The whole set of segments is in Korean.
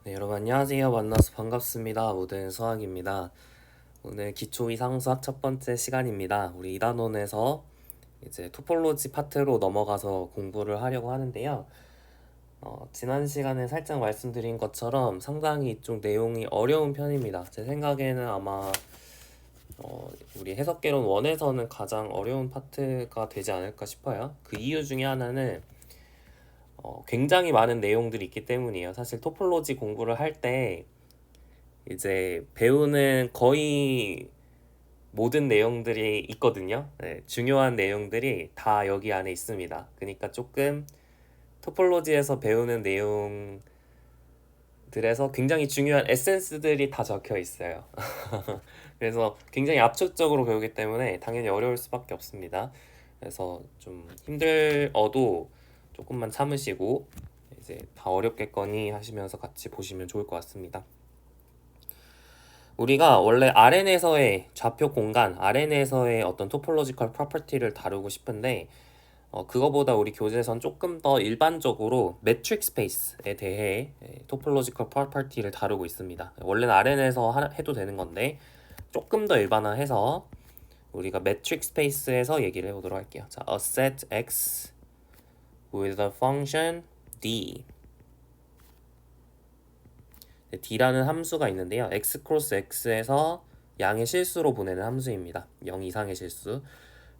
네, 여러분 안녕하세요. 만나서 반갑습니다. 모든 수학입니다. 오늘 기초 이상 수학 첫 번째 시간입니다. 우리 2단원에서 이제 토폴로지 파트로 넘어가서 공부를 하려고 하는데요. 지난 시간에 살짝 말씀드린 것처럼 상당히 이쪽 내용이 어려운 편입니다. 제 생각에는 아마 우리 해석개론 1에서는 가장 어려운 파트가 되지 않을까 싶어요. 그 이유 중에 하나는 굉장히 많은 내용들이 있기 때문이에요. 사실 토폴로지 공부를 할 때 이제 배우는 거의 모든 내용들이 있거든요. 네, 중요한 내용들이 다 여기 안에 있습니다. 그러니까 조금 토폴로지에서 배우는 내용들에서 굉장히 중요한 에센스들이 다 적혀 있어요. 그래서 굉장히 압축적으로 배우기 때문에 당연히 어려울 수밖에 없습니다. 그래서 좀 힘들어도 조금만 참으시고 이제 다 어렵겠거니 하시면서 같이 보시면 좋을 것 같습니다. 우리가 원래 RN에서의 좌표 공간, RN에서의 어떤 토폴로지컬 프로퍼티를 다루고 싶은데 그거보다 우리 교재에선 조금 더 일반적으로 매트릭 스페이스에 대해 토폴로지컬 프로퍼티를 다루고 있습니다. 원래는 RN에서 해도 되는 건데 조금 더 일반화해서 우리가 매트릭 스페이스에서 얘기를 해보도록 할게요. 자, a set X with a function D. D라는 함수가 있는데요. x 크로스 x에서 양의 실수로 보내는 함수입니다. 0 이상의 실수.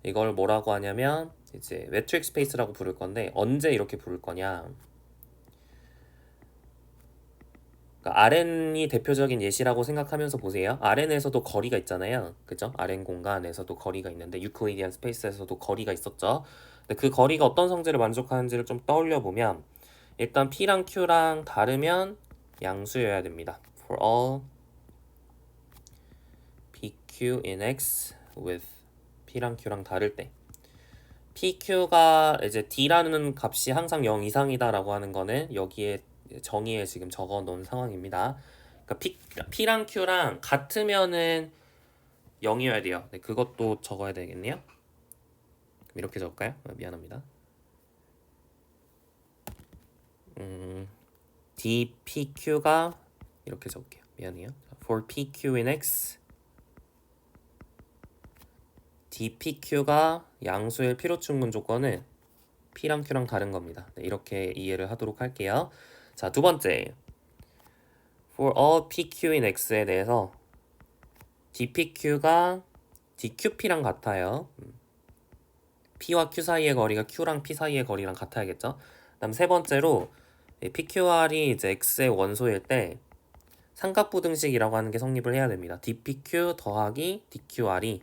이걸 뭐라고 하냐면 이제 매트릭 스페이스라고 부를 건데 언제 이렇게 부를 거냐? 그러니까 RN이 대표적인 예시라고 생각하면서 보세요. RN에서도 거리가 있잖아요. 그죠? RN 공간에서도 거리가 있는데 유클리디안 스페이스에서도 거리가 있었죠. 근데 그 거리가 어떤 성질을 만족하는지를 좀 떠올려 보면 일단 P랑 Q랑 다르면 양수여야 됩니다. For all PQ in X with P랑 Q랑 다를 때 PQ가 이제 D라는 값이 항상 0 이상이다라고 하는 거는 여기에 정의에 지금 적어 놓은 상황입니다. 그러니까 P랑 Q랑 같으면은 0이어야 돼요. 네, 그것도 적어야 되겠네요. 그럼 이렇게 적을까요? 미안합니다. DPQ가 이렇게 적을게요. 미안해요. For PQ in X DPQ가 양수의 필요충분 조건은 P랑 Q랑 다른 겁니다. 네, 이렇게 이해를 하도록 할게요. 자, 두 번째. For all PQ in X에 대해서 DPQ가 DQP랑 같아요. P와 Q 사이의 거리가 Q랑 P 사이의 거리랑 같아야겠죠? 그다음 세 번째로 PQR이 이제 X의 원소일 때 삼각부등식이라고 하는 게 성립을 해야 됩니다. DPQ 더하기 DQR이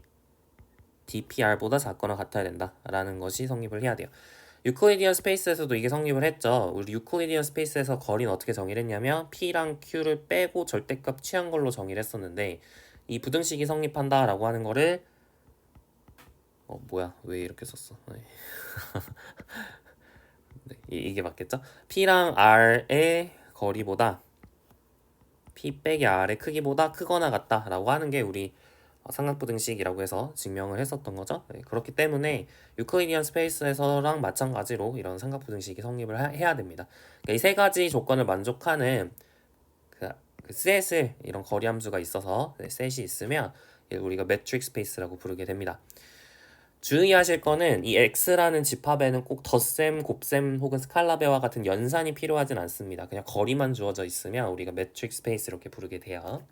DPR보다 작거나 같아야 된다라는 것이 성립을 해야 돼요. 유클리디언 스페이스에서도 이게 성립을 했죠. 우리 유클리디언 스페이스에서 거리는 어떻게 정의를 했냐면 P랑 Q를 빼고 절대값 취한 걸로 정의를 했었는데 이 부등식이 성립한다라고 하는 거를 뭐야 왜 이렇게 썼어? 네, 이게 맞겠죠? P랑 R의 거리보다 P 빼기 R의 크기보다 크거나 같다라고 하는 게 우리 삼각부등식이라고 해서 증명을 했었던 거죠. 네, 그렇기 때문에 유클리디언 스페이스에서랑 마찬가지로 이런 삼각부등식이 성립을 해야 됩니다. 그러니까 이 세 가지 조건을 만족하는 그 셋을 이런 거리 함수가 있어서 셋이 있으면 우리가 매트릭 스페이스라고 부르게 됩니다. 주의하실 거는 이 x라는 집합에는 꼭 덧셈, 곱셈 혹은 스칼라베와 같은 연산이 필요하진 않습니다. 그냥 거리만 주어져 있으면 우리가 매트릭 스페이스 이렇게 부르게 돼요.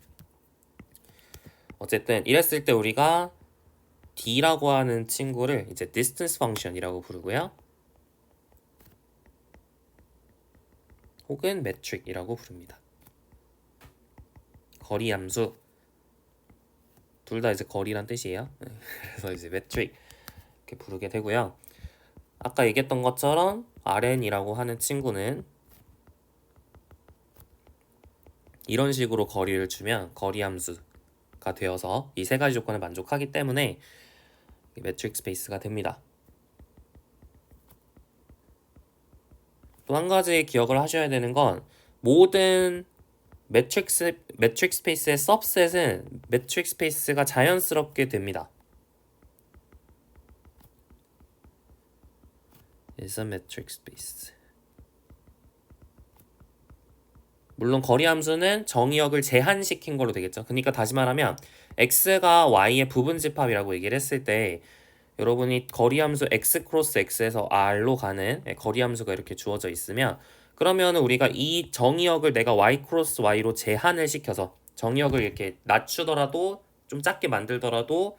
어쨌든 이랬을 때 우리가 D라고 하는 친구를 이제 distance function이라고 부르고요. 혹은 metric이라고 부릅니다. 거리 함수 둘 다 이제 거리란 뜻이에요. 그래서 이제 metric 이렇게 부르게 되고요. 아까 얘기했던 것처럼 RN이라고 하는 친구는 이런 식으로 거리를 주면 거리 함수가 되어서 이 세 가지 조건을 만족하기 때문에 매트릭 스페이스가 됩니다. 또 한 가지 기억을 하셔야 되는 건 모든 매트릭 스페이스의 सब셋은 매트릭 스페이스가 자연스럽게 됩니다. is a metric space. 물론 거리 함수는 정의역을 제한시킨 걸로 되겠죠. 그러니까 다시 말하면 x가 y의 부분집합이라고 얘기를 했을 때 여러분이 거리 함수 x 크로스 x에서 r로 가는 거리 함수가 이렇게 주어져 있으면 그러면 우리가 이 정의역을 내가 y 크로스 y로 제한을 시켜서 정의역을 이렇게 낮추더라도 좀 작게 만들더라도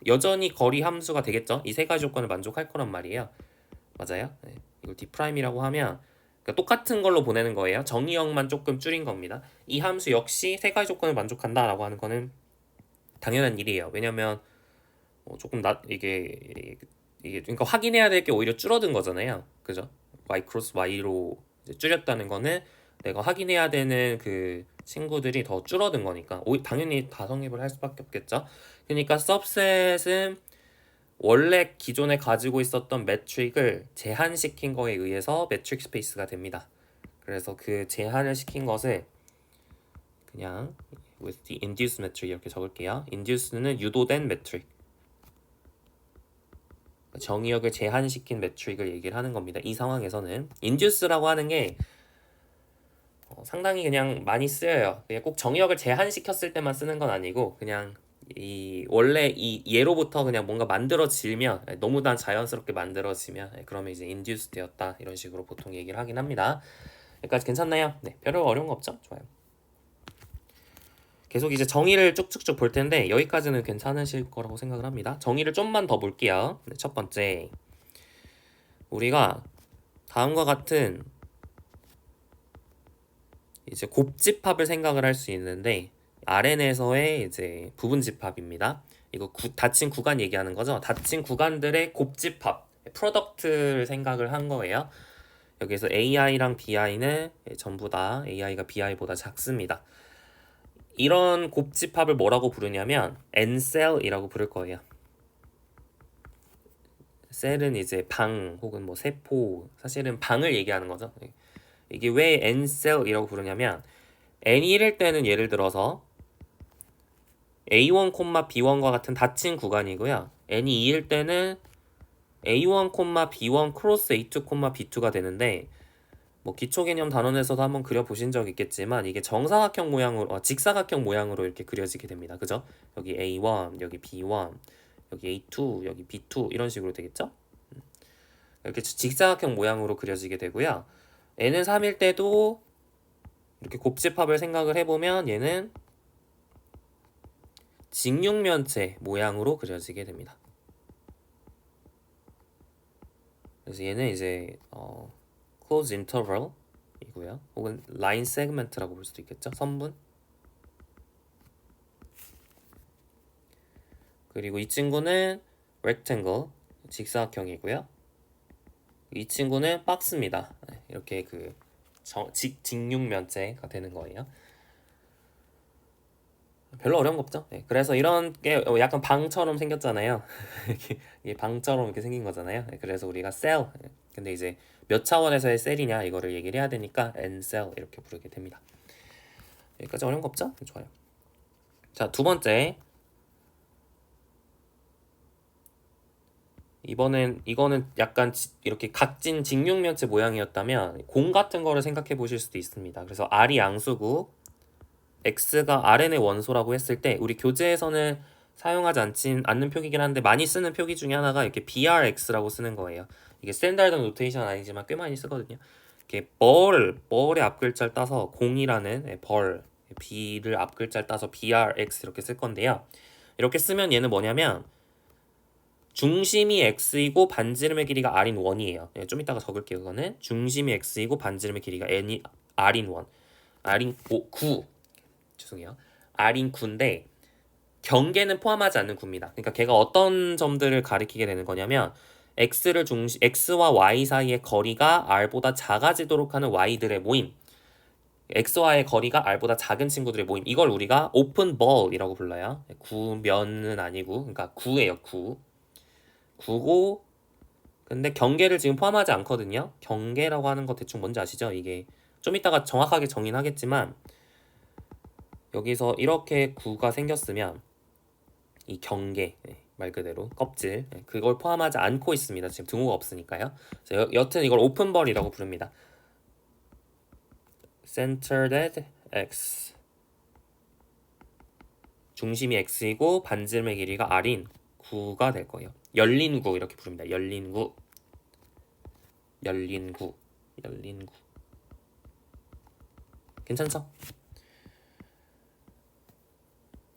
여전히 거리 함수가 되겠죠. 이 세 가지 조건을 만족할 거란 말이에요. 맞아요? 네. 이걸 d'이라고 하면 그러니까 똑같은 걸로 보내는 거예요. 정의역만 조금 줄인 겁니다. 이 함수 역시 세 가지 조건을 만족한다라고 하는 거는 당연한 일이에요. 왜냐면 조금 이게 그러니까 확인해야 될 게 오히려 줄어든 거잖아요. 그죠? y 크로스 y로 이제 줄였다는 거는 내가 확인해야 되는 그 친구들이 더 줄어든 거니까 당연히 다성립을 할 수밖에 없겠죠. 그러니까 subset은 원래 기존에 가지고 있었던 매트릭을 제한시킨 거에 의해서 매트릭 스페이스가 됩니다. 그래서 그 제한을 시킨 것을 그냥 with the induced metric 이렇게 적을게요. induced는 유도된 매트릭, 정의역을 제한시킨 매트릭을 얘기를 하는 겁니다. 이 상황에서는 induce라고 하는 게 상당히 그냥 많이 쓰여요. 그냥 꼭 정의역을 제한시켰을 때만 쓰는 건 아니고 그냥 원래 이 예로부터 그냥 뭔가 만들어지면 너무나 자연스럽게 만들어지면 그러면 이제 induce 되었다 이런 식으로 보통 얘기를 하긴 합니다. 여기까지 괜찮나요? 네, 별 어려운 거 없죠? 좋아요. 계속 이제 정의를 쭉쭉쭉 볼 텐데 여기까지는 괜찮으실 거라고 생각을 합니다. 정의를 좀만 더 볼게요. 네, 첫 번째 우리가 다음과 같은 이제 곱집합을 생각을 할 수 있는데 RN에서의 이제 부분집합입니다. 이거 닫힌 구간 얘기하는 거죠. 닫힌 구간들의 곱집합, 프로덕트를 생각을 한 거예요. 여기서 AI랑 BI는 전부 다 AI가 BI보다 작습니다. 이런 곱집합을 뭐라고 부르냐면 N셀이라고 부를 거예요. 셀은 이제 방 혹은 뭐 세포, 사실은 방을 얘기하는 거죠. 이게 왜 N셀이라고 부르냐면 N이 1일 때는 예를 들어서 A1, B1과 같은 닫힌 구간이고요. N이 2일 때는 A1, B1 크로스 A2, B2가 되는데 뭐 기초개념 단원에서도 한번 그려보신 적 있겠지만 이게 정사각형 모양으로 직사각형 모양으로 이렇게 그려지게 됩니다. 그죠? 여기 A1, 여기 B1, 여기 A2, 여기 B2 이런 식으로 되겠죠? 이렇게 직사각형 모양으로 그려지게 되고요. N은 3일 때도 이렇게 곱집합을 생각을 해보면 얘는 직육면체 모양으로 그려지게 됩니다. 그래서 얘는 이제 close interval 이고요. 혹은 line segment라고 볼 수도 있겠죠. 선분. 그리고 이 친구는 rectangle 직사각형이고요. 이 친구는 박스입니다. 이렇게 그 직육면체가 되는 거예요. 별로 어려운 거 없죠? 네, 그래서 이런 게 약간 방처럼 생겼잖아요. 이게 방처럼 이렇게 생긴 거잖아요. 네, 그래서 우리가 셀, 근데 이제 몇 차원에서의 셀이냐 이거를 얘기를 해야 되니까 n셀 이렇게 부르게 됩니다. 여기까지 어려운 거 없죠? 네, 좋아요. 자, 두 번째. 이거는 약간 이렇게 각진 직육면체 모양이었다면 공 같은 거를 생각해 보실 수도 있습니다. 그래서 R이 양수고 X가 RN의 원소라고 했을 때 우리 교재에서는 사용하지 않는 표기긴 한데 많이 쓰는 표기 중에 하나가 이렇게 BRX라고 쓰는 거예요. 이게 스탠다드 노테이션 아니지만 꽤 많이 쓰거든요. 이렇게 벌의 앞글자를 따서 공이라는 벌, B를 앞글자를 따서 BRX 이렇게 쓸 건데요. 이렇게 쓰면 얘는 뭐냐면 중심이 x이고 반지름의 길이가 r인 1이에요. 네, 좀 이따가 적을게요. 그거는 중심이 x이고 반지름의 길이가 n이 r인 1, r인 9, 죄송해요. r인 9인데 경계는 포함하지 않는 구입니다. 그러니까 걔가 어떤 점들을 가리키게 되는 거냐면 x와 y 사이의 거리가 r보다 작아지도록 하는 y들의 모임, x와의 거리가 r보다 작은 친구들의 모임, 이걸 우리가 오픈 볼이라고 불러요. 구면은 아니고, 그러니까 구예요. 구고, 근데 경계를 지금 포함하지 않거든요. 경계라고 하는 거 대충 뭔지 아시죠? 이게 좀 이따가 정확하게 정의는 하겠지만 여기서 이렇게 구가 생겼으면 이 경계, 말 그대로 껍질, 그걸 포함하지 않고 있습니다. 지금 등호가 없으니까요. 여튼 이걸 오픈벌이라고 부릅니다. centered at x. 중심이 x이고 반지름의 길이가 r인 9가 될 거예요. 열린 구 이렇게 부릅니다. 열린 구. 열린 구. 열린 구. 괜찮죠?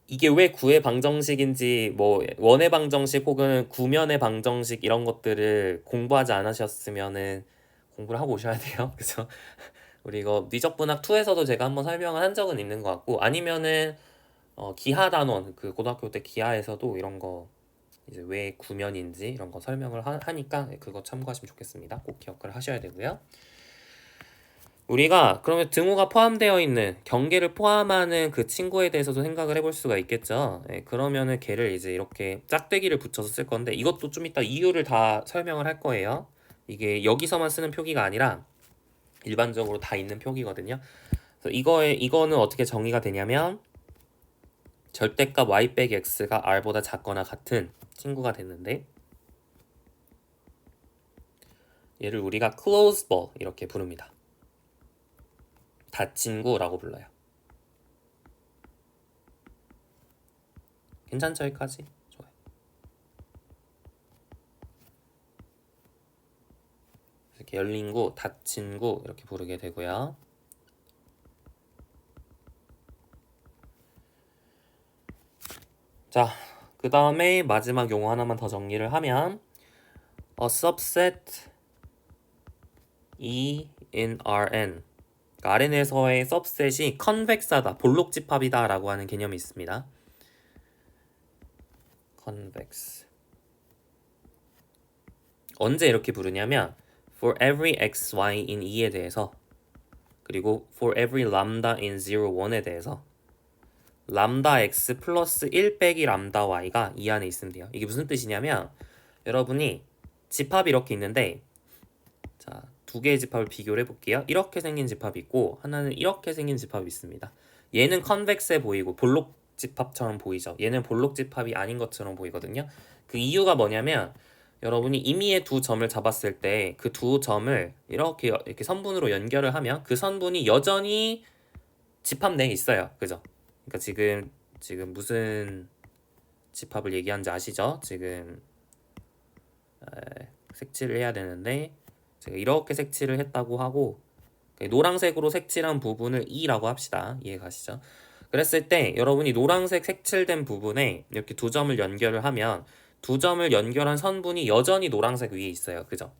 이게 왜 구의 방정식인지 뭐 원의 방정식 혹은 구면의 방정식 이런 것들을 공부하지 않으셨으면은 공부를 하고 오셔야 돼요. 그죠? 우리 이거 미적분학 2에서도 제가 한번 설명을 한 적은 있는 것 같고 아니면은 기하 단원 그 고등학교 때 기하에서도 이런 거 이제 왜 구면인지 이런 거 설명을 하니까 그거 참고하시면 좋겠습니다. 꼭 기억을 하셔야 되고요. 우리가 그러면 등호가 포함되어 있는 경계를 포함하는 그 친구에 대해서도 생각을 해볼 수가 있겠죠. 그러면은 걔를 이제 이렇게 짝대기를 붙여서 쓸 건데 이것도 좀 이따 이유를 다 설명을 할 거예요. 이게 여기서만 쓰는 표기가 아니라 일반적으로 다 있는 표기거든요. 그래서 이거는 어떻게 정의가 되냐면 절대값 y 빼기 x가 r보다 작거나 같은 친구가 됐는데 얘를 우리가 closed ball 이렇게 부릅니다. 닫힌 구라고 불러요. 괜찮죠? 여기까지? 좋아요. 이렇게 열린 구, 닫힌 구 이렇게 부르게 되고요. 자, 그 다음에 마지막 용어 하나만 더 정리를 하면 a subset E in Rn 그러니까 Rn에서의 subset이 convex하다, 볼록집합이다 라고 하는 개념이 있습니다. convex 언제 이렇게 부르냐면 for every x, y in E에 대해서 그리고 for every lambda in 0, 1에 대해서 람다 x 플러스 1 빼기 람다 y가 이 안에 있으면 돼요. 이게 무슨 뜻이냐면 여러분이 집합이 이렇게 있는데 자, 두 개의 집합을 비교를 해볼게요. 이렇게 생긴 집합이 있고 하나는 이렇게 생긴 집합이 있습니다. 얘는 컨벡스해 보이고 볼록 집합처럼 보이죠. 얘는 볼록 집합이 아닌 것처럼 보이거든요. 그 이유가 뭐냐면 여러분이 임의의 두 점을 잡았을 때 그 두 점을 이렇게 선분으로 연결을 하면 그 선분이 여전히 집합 내에 있어요. 그죠? 그러니까 지금 무슨 집합을 얘기하는지 아시죠? 지금 색칠을 해야 되는데 제가 이렇게 색칠을 했다고 하고 노란색으로 색칠한 부분을 E라고 합시다. 이해 가시죠? 그랬을 때 여러분이 노란색 색칠된 부분에 이렇게 두 점을 연결을 하면 두 점을 연결한 선분이 여전히 노란색 위에 있어요. 그죠?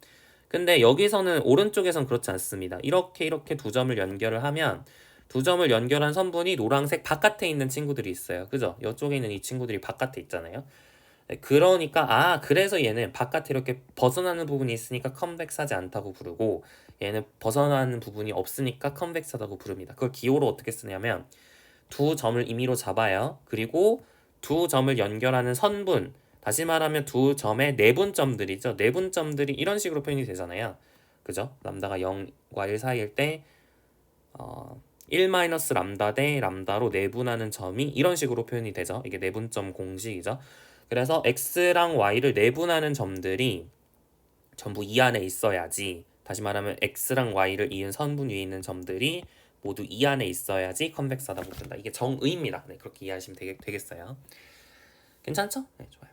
근데 여기서는 오른쪽에선 그렇지 않습니다. 이렇게 두 점을 연결을 하면 두 점을 연결한 선분이 노란색 바깥에 있는 친구들이 있어요. 그죠? 이쪽에 있는 이 친구들이 바깥에 있잖아요. 그러니까 그래서 얘는 바깥에 이렇게 벗어나는 부분이 있으니까 컨벡스하지 않다고 부르고 얘는 벗어나는 부분이 없으니까 컨벡스하다고 부릅니다. 그걸 기호로 어떻게 쓰냐면 두 점을 임의로 잡아요. 그리고 두 점을 연결하는 선분 다시 말하면 두 점의 내분점들이죠. 내분점들이 이런 식으로 표현이 되잖아요. 그죠? 람다가 0과 1 사이일 때 1 마이너스 람다 대 람다로 내분하는 점이 이런 식으로 표현이 되죠. 이게 내분점 공식이죠. 그래서 x랑 y를 내분하는 점들이 전부 이 안에 있어야지 다시 말하면 x랑 y를 이은 선분 위에 있는 점들이 모두 이 안에 있어야지 컨벡스하다고 부른다. 이게 정의입니다. 네, 그렇게 이해하시면 되겠어요. 괜찮죠? 네, 좋아요.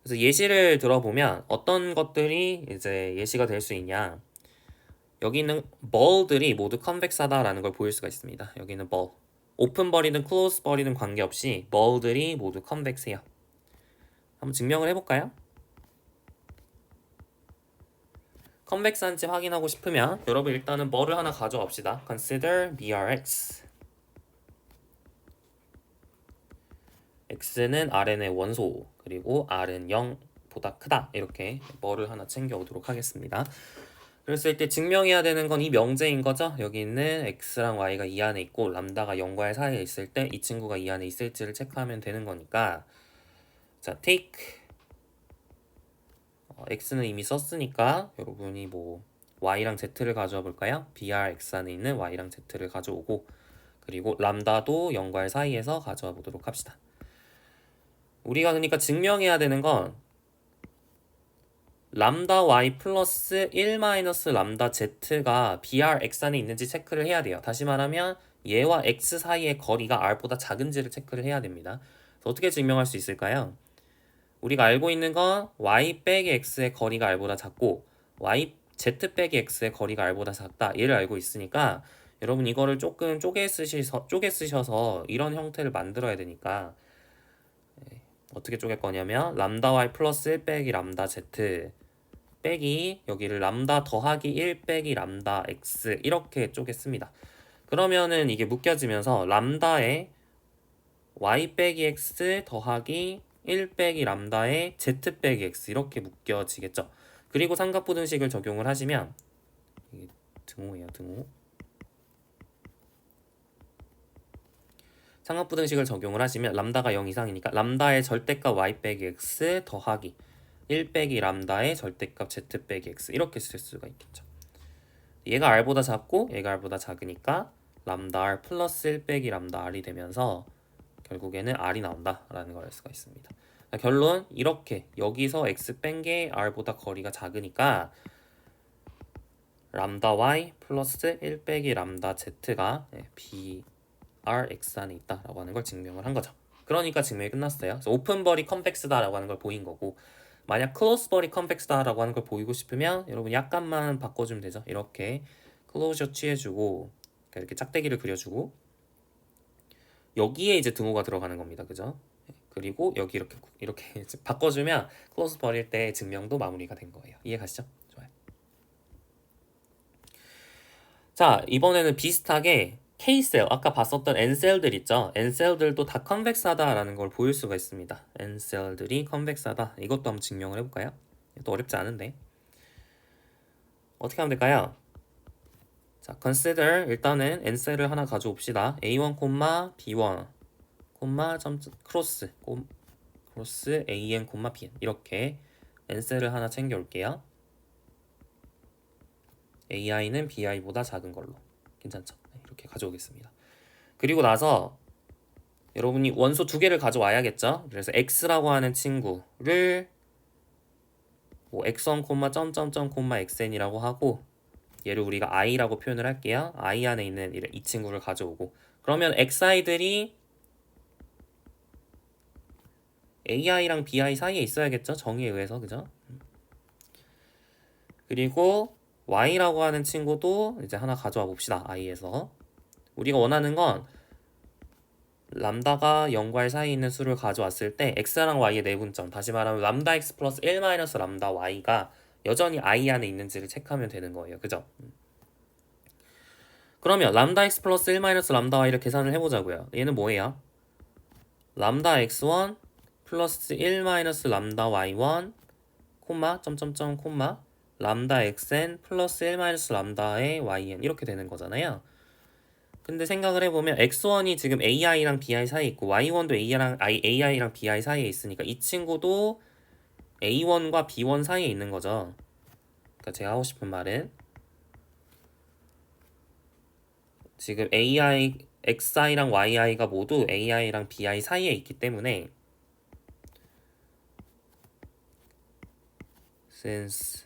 그래서 예시를 들어보면 어떤 것들이 이제 예시가 될 수 있냐. 여기 있는 ball들이 모두 컨벡스하다라는 걸 보일 수가 있습니다. 여기 있는 ball. 오픈 벌이든 클로즈 벌이든 관계없이 ball들이 모두 컨벡스해요. 한번 증명을 해볼까요? 컨벡스한지 확인하고 싶으면 여러분 일단은 뭐를 하나 가져옵시다. Consider BRX. X는 Rn의 원소 그리고 R은 0보다 크다 이렇게 뭐를 하나 챙겨오도록 하겠습니다. 그랬을 때 증명해야 되는 건 이 명제인 거죠. 여기 있는 X랑 Y가 이 안에 있고 람다가 0과 1 사이에 있을 때 이 친구가 이 안에 있을지를 체크하면 되는 거니까 자 take X는 이미 썼으니까 여러분이 뭐 Y랑 Z를 가져와 볼까요? BRX 안에 있는 Y랑 Z를 가져오고 그리고 람다도 0과 1 사이에서 가져와 보도록 합시다. 우리가 그러니까 증명해야 되는 건 람다 y 플러스 1 마이너스 람다 z가 BR(x) 안에 있는지 체크를 해야 돼요. 다시 말하면 얘와 x 사이의 거리가 r보다 작은지를 체크를 해야 됩니다. 그래서 어떻게 증명할 수 있을까요? 우리가 알고 있는 건 y 빼기 x의 거리가 r보다 작고 z 빼기 x의 거리가 r보다 작다. 얘를 알고 있으니까 여러분 이거를 조금 쪼개 쓰셔서 이런 형태를 만들어야 되니까 어떻게 쪼갤 거냐면 람다 y 플러스 1 빼기 람다 z 빼기 여기를 람다 더하기 1 빼기 람다 x 이렇게 쪼갰습니다. 그러면은 이게 묶여지면서 람다에 y 빼기 x 더하기 1 빼기 람다에 z 빼기 x 이렇게 묶여지겠죠. 그리고 삼각부등식을 적용을 하시면 이게 등호예요, 등호. 삼각부등식을 적용을 하시면 람다가 0 이상이니까 람다의 절대값 y 빼기 x 더하기 1 빼기 람다의 절대값 z 빼기 x 이렇게 쓸 수가 있겠죠. 얘가 r보다 작고 얘가 r보다 작으니까 람다 r 플러스 1 빼기 람다 r이 되면서 결국에는 r이 나온다라는 걸 알 수가 있습니다. 결론 이렇게 여기서 x 뺀 게 r보다 거리가 작으니까 람다 y 플러스 1 빼기 람다 z가 BRX 안에 있다라고 하는 걸 증명을 한 거죠. 그러니까 증명이 끝났어요. 그래서 오픈버리 컨벡스다라고 하는 걸 보인 거고 만약 클로스버리 컨벡스다라고 하는 걸 보이고 싶으면 여러분 약간만 바꿔주면 되죠. 이렇게 클로저 취해주고 이렇게 짝대기를 그려주고 여기에 이제 등호가 들어가는 겁니다. 그죠? 그리고 여기 이렇게 바꿔주면 클로즈 버릴 때 증명도 마무리가 된 거예요. 이해 가시죠? 좋아요. 자, 이번에는 비슷하게 K셀, 아까 봤었던 N셀들 있죠? N셀들도 다 컨벡스하다라는 걸 보일 수가 있습니다. N셀들이 컨벡스하다. 이것도 한번 증명을 해볼까요? 또 어렵지 않은데. 어떻게 하면 될까요? 자, consider 일단은 N셀을 하나 가져옵시다. A1, B1, 크로스 AN, BN 이렇게 N셀을 하나 챙겨올게요. AI는 BI보다 작은 걸로 괜찮죠? 이렇게 가져오겠습니다. 그리고 나서 여러분이 원소 두 개를 가져와야겠죠? 그래서 X라고 하는 친구를 x1, 점점점, xn이라고 하고 얘를 우리가 i라고 표현을 할게요. i 안에 있는 이 친구를 가져오고 그러면 xi들이 ai랑 bi 사이에 있어야겠죠? 정의에 의해서 그죠? 그리고 y라고 하는 친구도 이제 하나 가져와 봅시다. i에서 우리가 원하는 건 람다가 0과 1 사이에 있는 수를 가져왔을 때 x랑 y의 내분점 다시 말하면 람다 x 플러스 1 마이너스 람다 y가 여전히 i 안에 있는지를 체크하면 되는 거예요. 그죠? 그러면 람다 x 플러스 1 마이너스 람다 y를 계산을 해보자고요. 얘는 뭐예요? 람다 x1 플러스 1 마이너스 람다 y1 점점점 람다 xn 플러스 1 마이너스 람다의 yn 이렇게 되는 거잖아요. 근데 생각을 해보면 x1이 지금 ai랑 bi 사이에 있고 y1도 ai랑 bi 사이에 있으니까 이 친구도 a1과 b1 사이에 있는 거죠. 그러니까 제가 하고 싶은 말은 지금 xi랑 yi가 모두 ai랑 bi 사이에 있기 때문에 since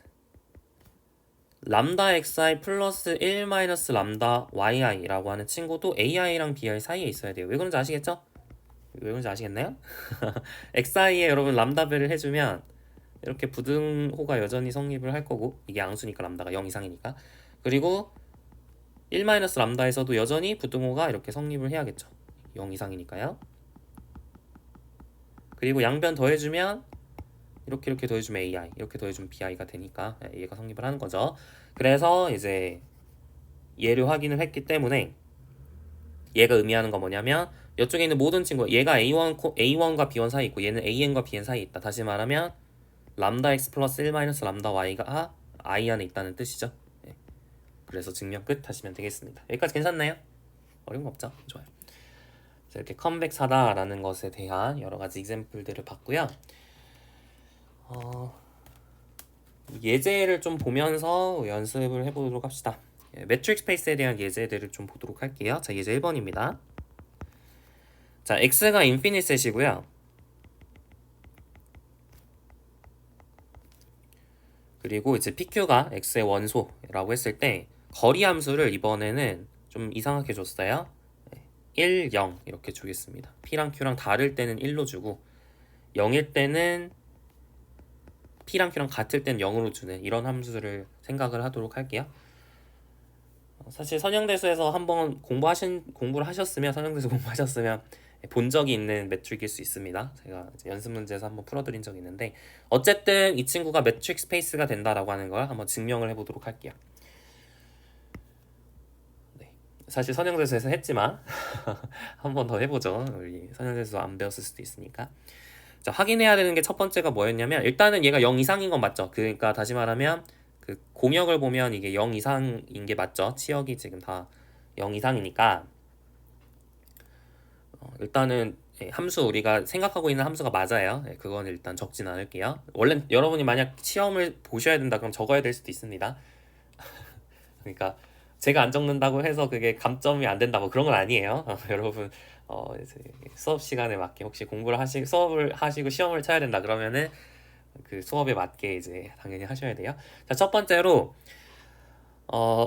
람다 xi 플러스 1 마이너스 람다 yi라고 하는 친구도 ai랑 bi 사이에 있어야 돼요. 왜 그런지 아시겠죠? 왜 그런지 아시겠나요? xi에 여러분 람다배를 해주면 이렇게 부등호가 여전히 성립을 할 거고 이게 양수니까 람다가 0 이상이니까 그리고 1 마이너스 람다에서도 여전히 부등호가 이렇게 성립을 해야겠죠. 0 이상이니까요. 그리고 양변 더해주면 이렇게 더해주면 AI, 이렇게 더해주면 BI가 되니까 얘가 성립을 하는 거죠. 그래서 이제 얘를 확인을 했기 때문에 얘가 의미하는 건 뭐냐면 이쪽에 있는 모든 친구 얘가 A1과 B1 사이에 있고 얘는 AN과 BN 사이에 있다. 다시 말하면 람다 x 플러스 1 마이너스 람다 y가 I 안에 있다는 뜻이죠. 네. 그래서 증명 끝 하시면 되겠습니다. 여기까지 괜찮나요? 어려운 거 없죠? 좋아요. 이렇게 컨벡스하다라는 것에 대한 여러 가지 example들을 봤고요. 예제를 좀 보면서 연습을 해보도록 합시다. 매트릭 스페이스에 대한 예제들을 좀 보도록 할게요. 자, 예제 1번입니다. 자, x가 인피니트 셋이고요. 그리고 이제 PQ가 x의 원소라고 했을 때 거리 함수를 이번에는 좀 이상하게 줬어요. 1, 0 이렇게 주겠습니다. P랑 Q랑 다를 때는 1로 주고 0일 때는 P랑 Q랑 같을 때는 0으로 주는 이런 함수를 생각을 하도록 할게요. 사실 선형대수에서 한번 공부를 하셨으면 선형대수 공부하셨으면 본 적이 있는 매트릭일 수 있습니다. 제가 이제 연습 문제에서 한번 풀어드린 적이 있는데 어쨌든 이 친구가 매트릭 스페이스가 된다라고 하는 걸 한번 증명을 해보도록 할게요. 네. 사실 선형대수에서 했지만 한 번 더 해보죠. 우리 선형대수 안 배웠을 수도 있으니까. 자, 확인해야 되는 게 첫 번째가 뭐였냐면 일단은 얘가 0 이상인 건 맞죠. 그러니까 다시 말하면 그 공역을 보면 이게 0 이상인 게 맞죠. 치역이 지금 다 0 이상이니까 일단은 함수 우리가 생각하고 있는 함수가 맞아요. 그건 일단 적진 않을게요. 원래 여러분이 만약 시험을 보셔야 된다 그럼 적어야 될 수도 있습니다. 그러니까 제가 안 적는다고 해서 그게 감점이 안 된다 뭐 그런 건 아니에요. 여러분 이제 수업 시간에 맞게 혹시 수업을 하시고 시험을 쳐야 된다 그러면은 그 수업에 맞게 이제 당연히 하셔야 돼요. 자, 첫 번째로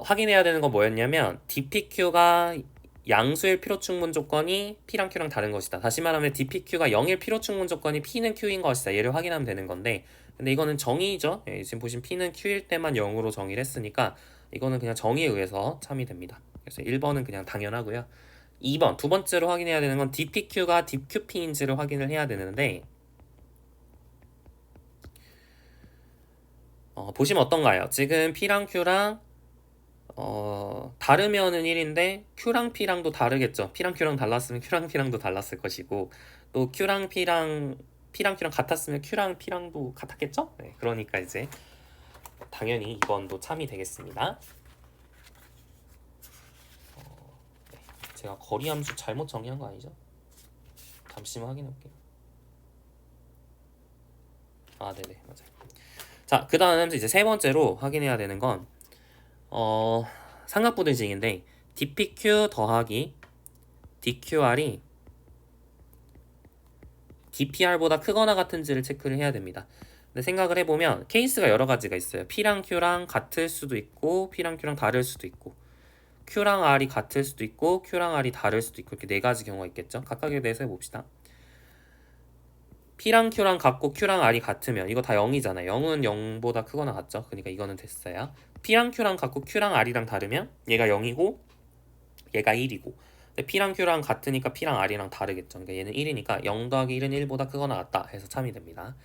확인해야 되는 건 뭐였냐면 DPQ가 양수일 필요 충분 조건이 P랑 Q랑 다른 것이다. 다시 말하면 DPQ가 0일 필요 충분 조건이 P는 Q인 것이다. 얘를 확인하면 되는 건데 근데 이거는 정의죠. 지금 보신 P는 Q일 때만 0으로 정의를 했으니까 이거는 그냥 정의에 의해서 참이 됩니다. 그래서 1번은 그냥 당연하고요. 2번 두 번째로 확인해야 되는 건 DPQ가 DQP인지를 확인을 해야 되는데 보시면 어떤가요? 지금 P랑 Q랑 다르면은 1인데 Q랑 P랑도 다르겠죠. P랑 Q랑 달랐으면 Q랑 P랑도 달랐을 것이고 또 Q랑 P랑 Q랑 같았으면 Q랑 P랑도 같았겠죠? 네, 그러니까 이제 당연히 2번도 참이 되겠습니다. 네, 제가 거리 함수 잘못 정의한 거 아니죠? 잠시만 확인해 볼게요. 아, 네네, 맞아요. 자, 그 다음 이제 세 번째로 확인해야 되는 건 삼각부등식인데 DPQ 더하기 DQR이 DPR보다 크거나 같은지를 체크를 해야 됩니다. 근데 생각을 해보면 케이스가 여러 가지가 있어요. P랑 Q랑 같을 수도 있고 P랑 Q랑 다를 수도 있고 Q랑 R이 같을 수도 있고 Q랑 R이 다를 수도 있고 이렇게 네 가지 경우가 있겠죠. 각각에 대해서 해봅시다. P랑 Q랑 같고 Q랑 R이 같으면 이거 다 0이잖아요. 0은 0보다 크거나 같죠. 그러니까 이거는 됐어요. P랑 Q랑 같고 Q랑 R이랑 다르면 얘가 0이고 얘가 1이고 근데 P랑 Q랑 같으니까 P랑 R이랑 다르겠죠. 그러니까 얘는 1이니까 0 더하기 1은 1보다 크거나 같다 해서 참이 됩니다.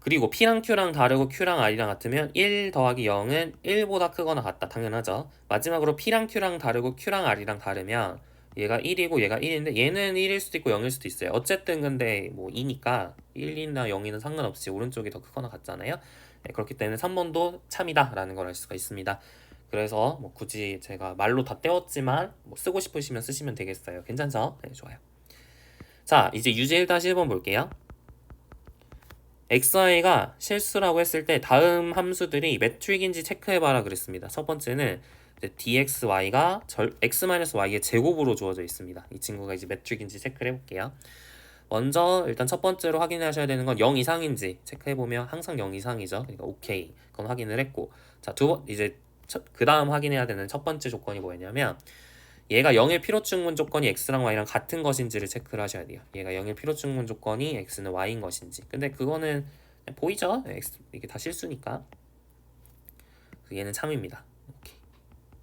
그리고 P랑 Q랑 다르고 Q랑 R이랑 같으면 1 더하기 0은 1보다 크거나 같다. 당연하죠. 마지막으로 P랑 Q랑 다르고 Q랑 R이랑 다르면 얘가 1이고 얘가 1인데 얘는 1일 수도 있고 0일 수도 있어요. 어쨌든 근데 뭐 2니까 1이나 0이는 상관없이 오른쪽이 더 크거나 같잖아요. 네, 그렇기 때문에 3번도 참이다 라는 걸 알 수가 있습니다. 그래서 뭐 굳이 제가 말로 다 떼었지만 뭐 쓰고 싶으시면 쓰시면 되겠어요. 괜찮죠? 네, 좋아요. 자, 이제 유제 1-1번 볼게요. XI가 실수라고 했을 때 다음 함수들이 매트릭인지 체크해봐라 그랬습니다. 첫 번째는 dxy가 x-y의 제곱으로 주어져 있습니다. 이 친구가 이제 매트릭인지 체크를 해볼게요. 먼저 일단 첫 번째로 확인하셔야 되는 건 0 이상인지 체크해보면 항상 0 이상이죠. 그러니까 오케이. 그건 확인을 했고 자, 이제 그 다음 확인해야 되는 첫 번째 조건이 뭐였냐면 얘가 0의 필요충분 조건이 x랑 y랑 같은 것인지를 체크를 하셔야 돼요. 얘가 0의 필요충분 조건이 x는 y인 것인지. 근데 그거는 그냥 보이죠? 이게 다 실수니까. 얘는 참입니다. 오케이.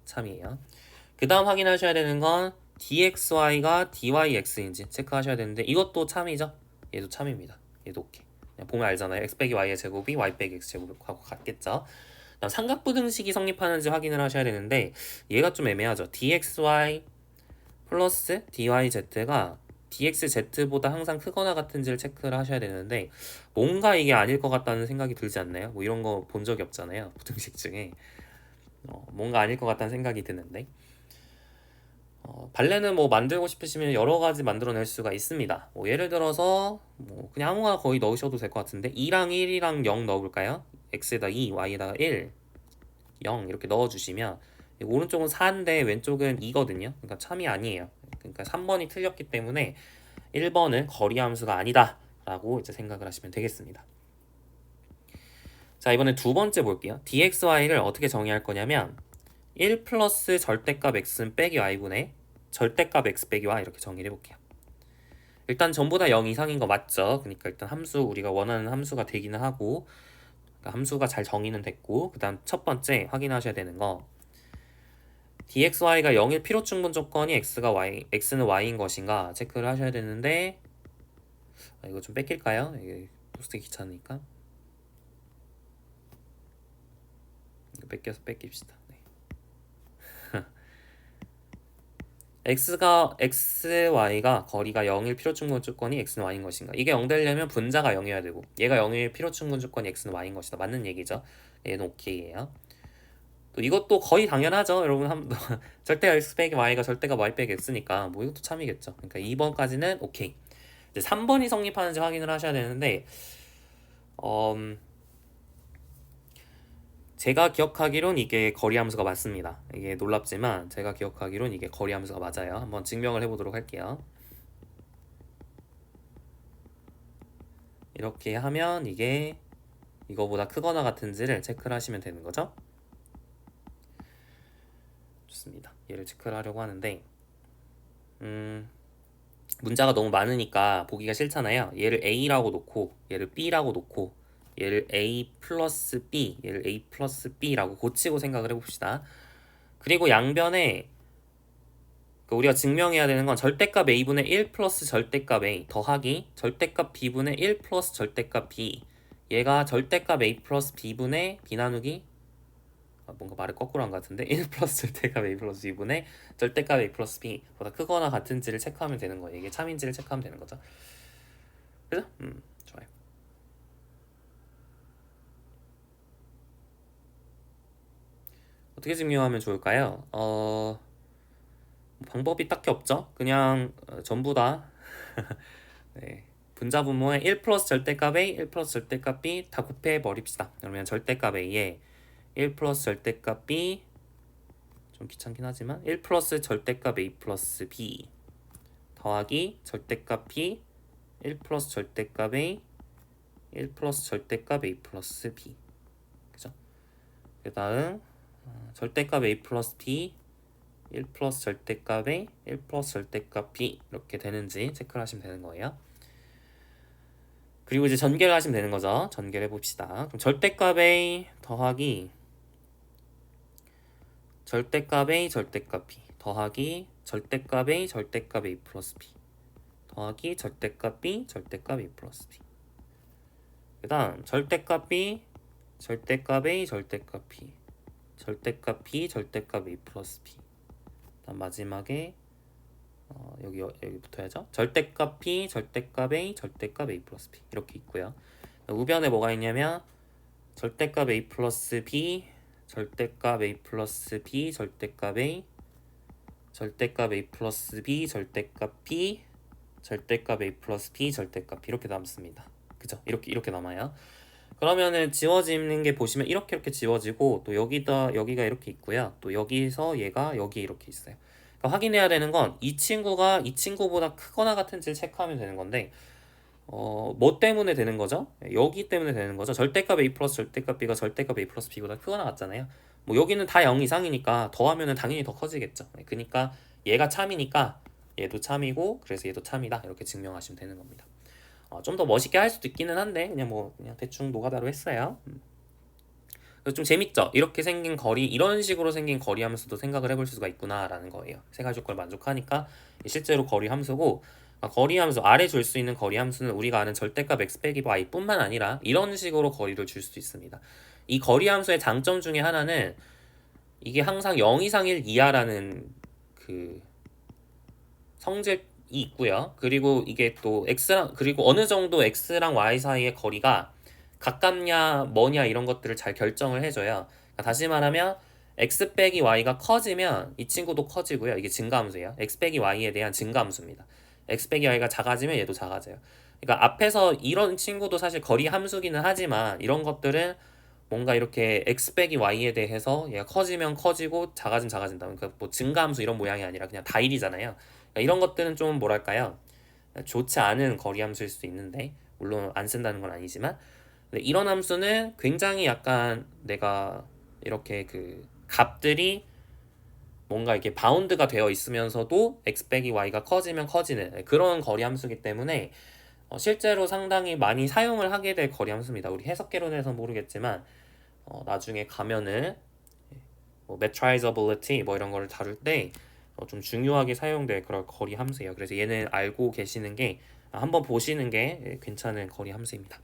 참이에요. 그 다음 확인하셔야 되는 건 dxy가 dyx인지 체크하셔야 되는데 이것도 참이죠? 얘도 참입니다. 얘도 오케이. 그냥 보면 알잖아요. x 빼기 y의 제곱이 y 빼기 x 제곱하고 같겠죠? 삼각부등식이 성립하는지 확인을 하셔야 되는데 얘가 좀 애매하죠. dxy 플러스 dyz가 dxz보다 항상 크거나 같은지를 체크를 하셔야 되는데 뭔가 이게 아닐 것 같다는 생각이 들지 않나요? 뭐 이런 거 본 적이 없잖아요. 부등식 중에 뭔가 아닐 것 같다는 생각이 드는데 발레는 뭐 만들고 싶으시면 여러 가지 만들어낼 수가 있습니다. 뭐 예를 들어서 뭐 그냥 아무거나 거의 넣으셔도 될 것 같은데 2랑 1이랑 0 넣어볼까요? x에다 2, y에다가 1, 0 이렇게 넣어주시면 오른쪽은 4인데 왼쪽은 2거든요. 그러니까 참이 아니에요. 그러니까 3번이 틀렸기 때문에 1번은 거리 함수가 아니다 라고 이제 생각을 하시면 되겠습니다. 자, 이번에 두 번째 볼게요. dxy를 어떻게 정의할 거냐면 1 플러스 절대값 x 빼기 y분의 절대값 x 빼기 y 이렇게 정의를 해볼게요. 일단 전부 다 0 이상인 거 맞죠? 그러니까 일단 함수 우리가 원하는 함수가 되기는 하고, 그러니까 함수가 잘 정의는 됐고, 그 다음 첫 번째 확인하셔야 되는 거, dxy가 0일 필요 충분 조건이 x는 y인 것인가 체크를 하셔야 되는데, 이거 좀 뺏길까요? 이게 포스트 귀찮으니까 이거 뺏깁시다. 네. y가 거리가 0일 필요 충분 조건이 x는 y인 것인가. 이게 0 되려면 분자가 0이어야 되고, 얘가 0일 필요 충분 조건이 x는 y인 것이다. 맞는 얘기죠. 얘는 오케이예요. 또 이것도 거의 당연하죠. 여러분 절대가 x 빼기 y가 절대가 y 빼기 x니까 뭐 이것도 참이겠죠. 그러니까 2번까지는 오케이. 이제 3번이 성립하는지 확인을 하셔야 되는데, 제가 기억하기론 이게 거리 함수가 맞습니다. 이게 놀랍지만 제가 기억하기론 이게 거리 함수가 맞아요. 한번 증명을 해보도록 할게요. 이렇게 하면 이게 이거보다 크거나 같은지를 체크를 하시면 되는 거죠. 좋습니다. 얘를 체크를 하려고 하는데, 문자가 너무 많으니까 보기가 싫잖아요. 얘를 A라고 놓고, 얘를 B라고 놓고, 얘를 A 플러스 B, 얘를 A 플러스 B라고 고치고 생각을 해봅시다. 그리고 양변에 우리가 증명해야 되는 건 절대값 A분의 1 플러스 절대값 A 더하기 절대값 B분의 1 플러스 절대값 B, 얘가 절대값 A 플러스 B분의 B 나누기, 뭔가 말을 거꾸로 한 것 같은데, 1 플러스 절대값 A 플러스 B분의 절대값 A 플러스 B보다 크거나 같은지를 체크하면 되는 거예요. 이게 참인지를 체크하면 되는 거죠. 그죠? 좋아요. 어떻게 증명하면 좋을까요? 방법이 딱히 없죠. 그냥 전부 다 네. 분자 분모에 1 플러스 절대값 A, 1 플러스 절대값 B 다 곱해 버립시다. 그러면 절대값 A에 1 플러스 절대값 B, 좀 귀찮긴 하지만 1 플러스 절대값 A 플러스 B 더하기 절대값 B 1 플러스 절대값 A 1 플러스 절대값 A 플러스 B, 그죠? 그 다음 절대값 A 플러스 B 1 플러스 절대값 A 1 플러스 절대값 B 이렇게 되는지 체크를 하시면 되는 거예요. 그리고 이제 전개를 하시면 되는 거죠. 전개를 해봅시다. 그럼 절대값 A 더하기 절대값 A 절대값 B 더하기 절대값 A 절대값 A 플러스 B 더하기 절대값 B 절대값 A 플러스 B, 그 다음 절대값 B 절대값 A 절대값 B 절대값 B 절대값 A 플러스 B, 다음 마지막에 여기 붙어야죠. 절대값 B 절대값 A 절대값 A 플러스 B 이렇게 있고요. 우변에 뭐가 있냐면 절대값 A 플러스 B 절대값 A 플러스 B 절대값 A 절대값 A 플러스 B 절대값 B 절대값 A 플러스 B 절대값 B 이렇게 남습니다. 그죠? 이렇게 남아요. 그러면은 지워지는 게 보시면 이렇게 지워지고, 또 여기가 이렇게 있고요. 또 여기서 얘가 여기 이렇게 있어요. 그러니까 확인해야 되는 건 이 친구가 이 친구보다 크거나 같은지를 체크하면 되는 건데, 뭐 때문에 되는 거죠? 여기 때문에 되는 거죠. 절대값 A 플러스 절대값 B가 절대값 A 플러스 B보다 크거나 같잖아요. 뭐 여기는 다 0 이상이니까 더하면은 당연히 더 커지겠죠. 그러니까 얘가 참이니까 얘도 참이고, 그래서 얘도 참이다 이렇게 증명하시면 되는 겁니다. 좀 더 멋있게 할 수도 있기는 한데 그냥 대충 노가다로 했어요. 좀 재밌죠? 이렇게 생긴 거리, 이런 식으로 생긴 거리 함수도 생각을 해볼 수가 있구나라는 거예요. 세 가지 조건을 만족하니까 실제로 거리 함수고, 거리 함수, 아래 줄 수 있는 거리 함수는 우리가 아는 절대값 x 빼기 y 뿐만 아니라 이런 식으로 거리를 줄 수도 있습니다. 이 거리 함수의 장점 중에 하나는 이게 항상 0 이상 1 이하라는 그 성질이 있고요. 그리고 이게 또 x랑, 그리고 어느 정도 x랑 y 사이의 거리가 가깝냐 뭐냐 이런 것들을 잘 결정을 해줘요. 그러니까 다시 말하면 x 빼기 y가 커지면 이 친구도 커지고요. 이게 증가함수예요. x 빼기 y에 대한 증가함수입니다. x 빼기 y가 작아지면 얘도 작아져요. 그러니까 앞에서 이런 친구도 사실 거리 함수기는 하지만 이런 것들은 뭔가 이렇게 x 빼기 y에 대해서 얘가 커지면 커지고 작아지면 작아진다. 그러니까 뭐 증가함수 이런 모양이 아니라 그냥 다일이잖아요. 그러니까 이런 것들은 좀 뭐랄까요, 좋지 않은 거리 함수일 수도 있는데, 물론 안 쓴다는 건 아니지만, 근데 이런 함수는 굉장히 약간 내가 이렇게 그 값들이 뭔가 이렇게 바운드가 되어 있으면서도 x 빼기 y가 커지면 커지는 그런 거리 함수이기 때문에 실제로 상당히 많이 사용을 하게 될 거리 함수입니다. 우리 해석개론에서 모르겠지만 나중에 가면은 뭐 metriizability 뭐 이런 거를 다룰 때 좀 중요하게 사용될 그런 거리 함수예요. 그래서 얘는 알고 계시는 게 한번 보시는 게 괜찮은 거리 함수입니다.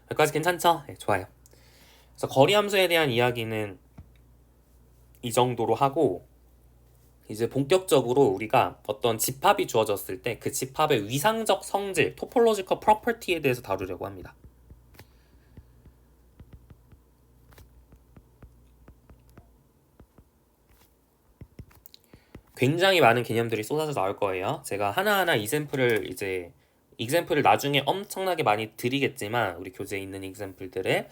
여기까지 괜찮죠? 네, 좋아요. 그래서 거리 함수에 대한 이야기는 이 정도로 하고 이제 본격적으로 우리가 어떤 집합이 주어졌을 때 그 집합의 위상적 성질, 토폴로지컬 프로퍼티에 대해서 다루려고 합니다. 굉장히 많은 개념들이 쏟아져 나올 거예요. 제가 하나하나 이샘플을 나중에 엄청나게 많이 드리겠지만 우리 교재에 있는 이샘플들을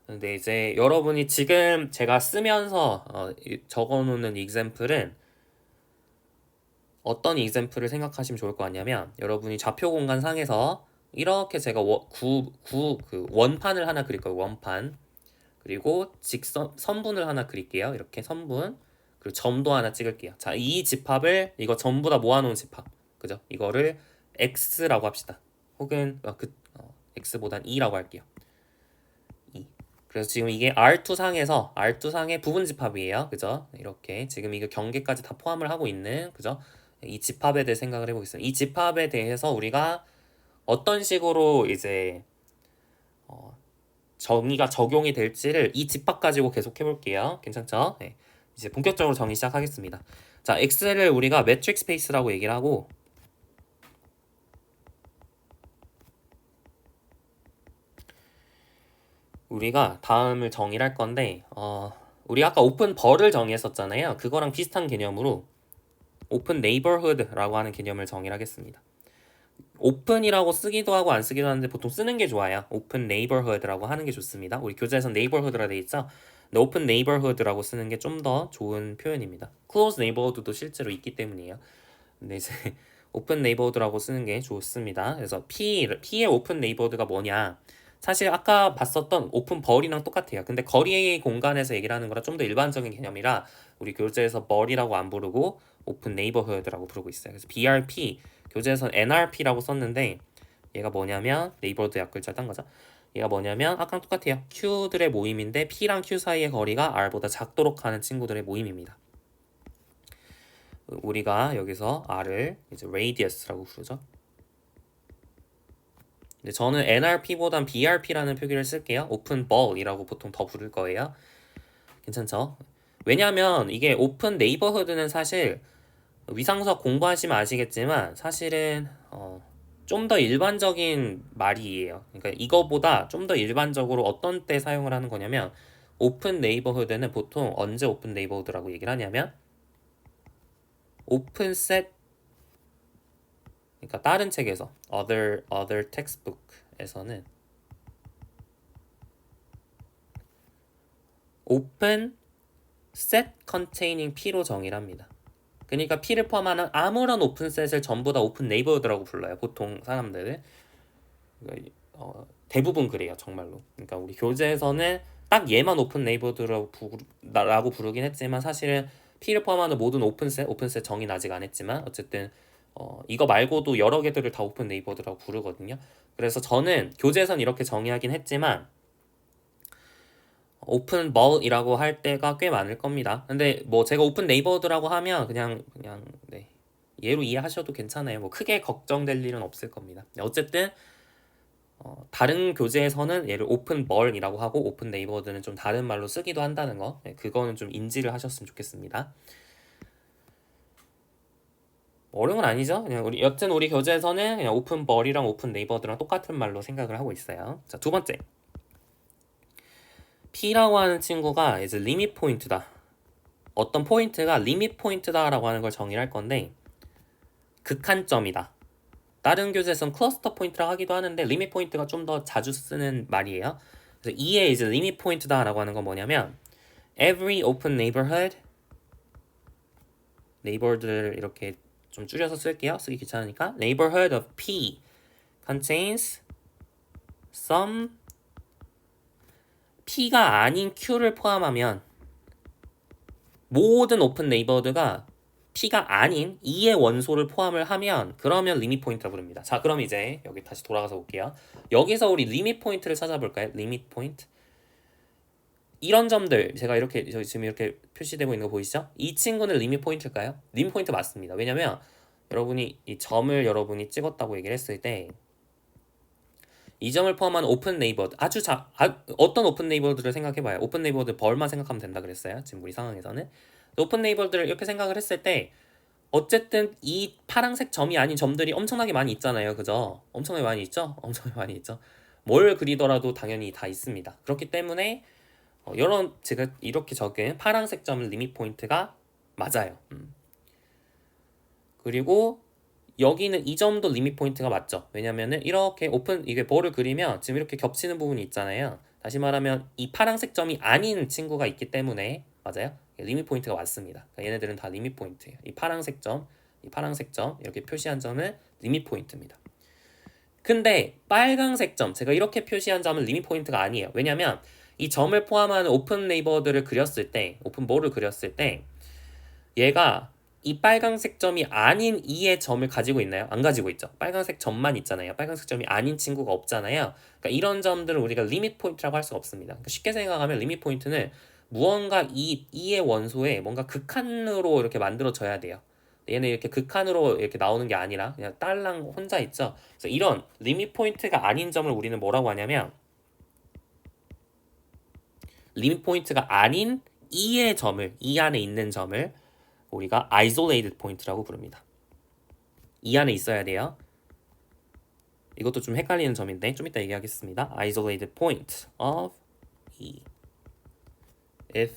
근데 이제 여러분이 지금 제가 쓰면서 적어놓는 이샘플은 어떤 이샘플을 생각하시면 좋을 것 같냐면 여러분이 좌표 공간 상에서 이렇게 제가 그 원판을 하나 그릴 거예요. 원판. 그리고 선분을 하나 그릴게요. 이렇게 선분. 그리고 점도 하나 찍을게요. 자, 이 집합을 이거 전부 다 모아놓은 집합. 그죠? 이거를 x라고 합시다. 혹은 x보단 2라고 할게요. 2. 그래서 지금 이게 R2 상의 부분 집합이에요. 그죠? 이렇게 지금 이거 경계까지 다 포함을 하고 있는 그죠? 이 집합에 대해 생각을 해보겠습니다. 이 집합에 대해서 우리가 어떤 식으로 이제 정의가 적용이 될지를 이 집합 가지고 계속 해볼게요. 괜찮죠? 네. 이제 본격적으로 정의 시작하겠습니다. 자, X를 우리가 매트릭 스페이스라고 얘기를 하고 우리가 다음을 정의를 할 건데 우리 아까 오픈 벌을 정의했었잖아요. 그거랑 비슷한 개념으로 오픈 네이버후드라고 하는 개념을 정의를 하겠습니다. 오픈이라고 쓰기도 하고 안 쓰기도 하는데 보통 쓰는 게 좋아요. 오픈 네이버후드라고 하는 게 좋습니다. 우리 교재에서는 네이버후드라 돼 있죠. 근데 오픈 네이버후드라고 쓰는 게 좀 더 좋은 표현입니다. 클로즈 네이버후드도 실제로 있기 때문이에요. 근데 이제 오픈 네이버후드라고 쓰는 게 좋습니다. 그래서 P의 오픈 네이버후드가 뭐냐? 사실 아까 봤었던 오픈 벌이랑 똑같아요. 근데 거리 공간에서 얘기를 하는 거라 좀 더 일반적인 개념이라 우리 교재에서 벌이라고 안 부르고 오픈 네이버후드라고 부르고 있어요. 그래서 BRP 교재에서는 NRP라고 썼는데 얘가 뭐냐면 네이버드 약글자 딴 거죠. 얘가 뭐냐면 아까랑 똑같아요. Q들의 모임인데 P랑 Q 사이의 거리가 R보다 작도록 하는 친구들의 모임입니다. 우리가 여기서 R을 이제 radius라고 부르죠. 근데 저는 NRP보단 BRP라는 표기를 쓸게요. 오픈 ball이라고 보통 더 부를 거예요. 괜찮죠? 왜냐면 이게 오픈 네이버후드는 사실 위상수학 공부하시면 아시겠지만 사실은 좀 더 일반적인 말이에요. 그러니까 이거보다 좀 더 일반적으로 어떤 때 사용을 하는 거냐면 오픈 네이버후드는 보통 언제 오픈 네이버후드라고 얘기를 하냐면 오픈셋 그러니까 다른 책에서 other textbook에서는 open set containing P로 정의를 합니다. 그러니까 P를 포함하는 아무런 오픈셋을 전부 다 오픈 네이버드라고 불러요. 보통 사람들은 대부분 그래요. 정말로. 그러니까 우리 교재에서는 딱 얘만 오픈 네이버드라고 부르긴 했지만 사실은 P를 포함하는 모든 오픈셋 정의는 아직 안 했지만 어쨌든 이거 말고도 여러 개들을 다 오픈 네이버드라고 부르거든요. 그래서 저는 교재에선 이렇게 정의하긴 했지만 오픈 벌이라고 할 때가 꽤 많을 겁니다. 근데 뭐 제가 오픈 네이버드라고 하면 그냥 네. 얘로 이해하셔도 괜찮아요. 뭐 크게 걱정될 일은 없을 겁니다. 어쨌든 다른 교재에서는 얘를 오픈 벌이라고 하고 오픈 네이버드는 좀 다른 말로 쓰기도 한다는 거 그거는 좀 인지를 하셨으면 좋겠습니다. 어려운 건 아니죠. 그냥 여튼 우리 교재에서는 그냥 오픈 벌이랑 오픈 네이버드랑 똑같은 말로 생각을 하고 있어요. 자, 두 번째. P라고 하는 친구가 이제 리밋 포인트다. 어떤 포인트가 리밋 포인트다라고 하는 걸 정의를 할 건데 극한점이다. 다른 교재에서는 클러스터 포인트라고 하기도 하는데 리밋 포인트가 좀 더 자주 쓰는 말이에요. 그래서 이에 이제 리밋 포인트다라고 하는 건 뭐냐면 every open neighborhood 네이버들을 이렇게 좀 줄여서 쓸게요. 쓰기 귀찮으니까 neighborhood of P contains some P가 아닌 Q를 포함하면 모든 오픈 네이버드가 P가 아닌 E의 원소를 포함을 하면 그러면 리밋 포인트라고 부릅니다. 자, 그럼 이제 여기 다시 돌아가서 볼게요. 여기서 우리 리밋 포인트를 찾아볼까요? 리밋 포인트. 이런 점들 제가 이렇게 지금 이렇게 표시되고 있는 거 보이시죠? 이 친구는 리밋 포인트일까요? 리밋 포인트 맞습니다. 왜냐면 여러분이 이 점을 여러분이 찍었다고 얘기를 했을 때 이 점을 포함한 오픈 네이버드 어떤 오픈 네이버드를 생각해봐요. 오픈 네이버드 벌만 생각하면 된다 그랬어요. 지금 우리 상황에서는 오픈 네이버드를 이렇게 생각을 했을 때 어쨌든 이 파란색 점이 아닌 점들이 엄청나게 많이 있잖아요. 그죠? 엄청나게 많이 있죠? 엄청나게 많이 있죠. 뭘 그리더라도 당연히 다 있습니다. 그렇기 때문에 이런 제가 이렇게 적은 파란색 점 리밋 포인트가 맞아요. 그리고 여기는 이 점도 리밋 포인트가 맞죠. 왜냐면은 이렇게 이게 볼을 그리면 지금 이렇게 겹치는 부분이 있잖아요. 다시 말하면 이 파란색 점이 아닌 친구가 있기 때문에 맞아요. 리밋 포인트가 맞습니다. 그러니까 얘네들은 다 리밋 포인트예요. 이 파란색 점 이렇게 표시한 점은 리밋 포인트입니다. 근데 빨강색 점 제가 이렇게 표시한 점은 리밋 포인트가 아니에요. 왜냐면 이 점을 포함하는 오픈 네이버드를 그렸을 때 오픈 볼을 그렸을 때 얘가 이 빨간색 점이 아닌 E의 점을 가지고 있나요? 안 가지고 있죠. 빨간색 점만 있잖아요. 빨간색 점이 아닌 친구가 없잖아요. 그러니까 이런 점들을 우리가 리밋 포인트라고 할 수가 없습니다. 그러니까 쉽게 생각하면 리밋 포인트는 무언가 E의 원소에 뭔가 극한으로 이렇게 만들어져야 돼요. 얘는 이렇게 극한으로 이렇게 나오는 게 아니라 그냥 딸랑 혼자 있죠. 그래서 이런 리밋 포인트가 아닌 점을 우리는 뭐라고 하냐면 리밋 포인트가 아닌 E의 점을 E 안에 있는 점을 우리가 isolated point라고 부릅니다. 이 안에 있어야 돼요. 이것도 좀 헷갈리는 점인데 좀 이따 얘기하겠습니다. isolated point of E. If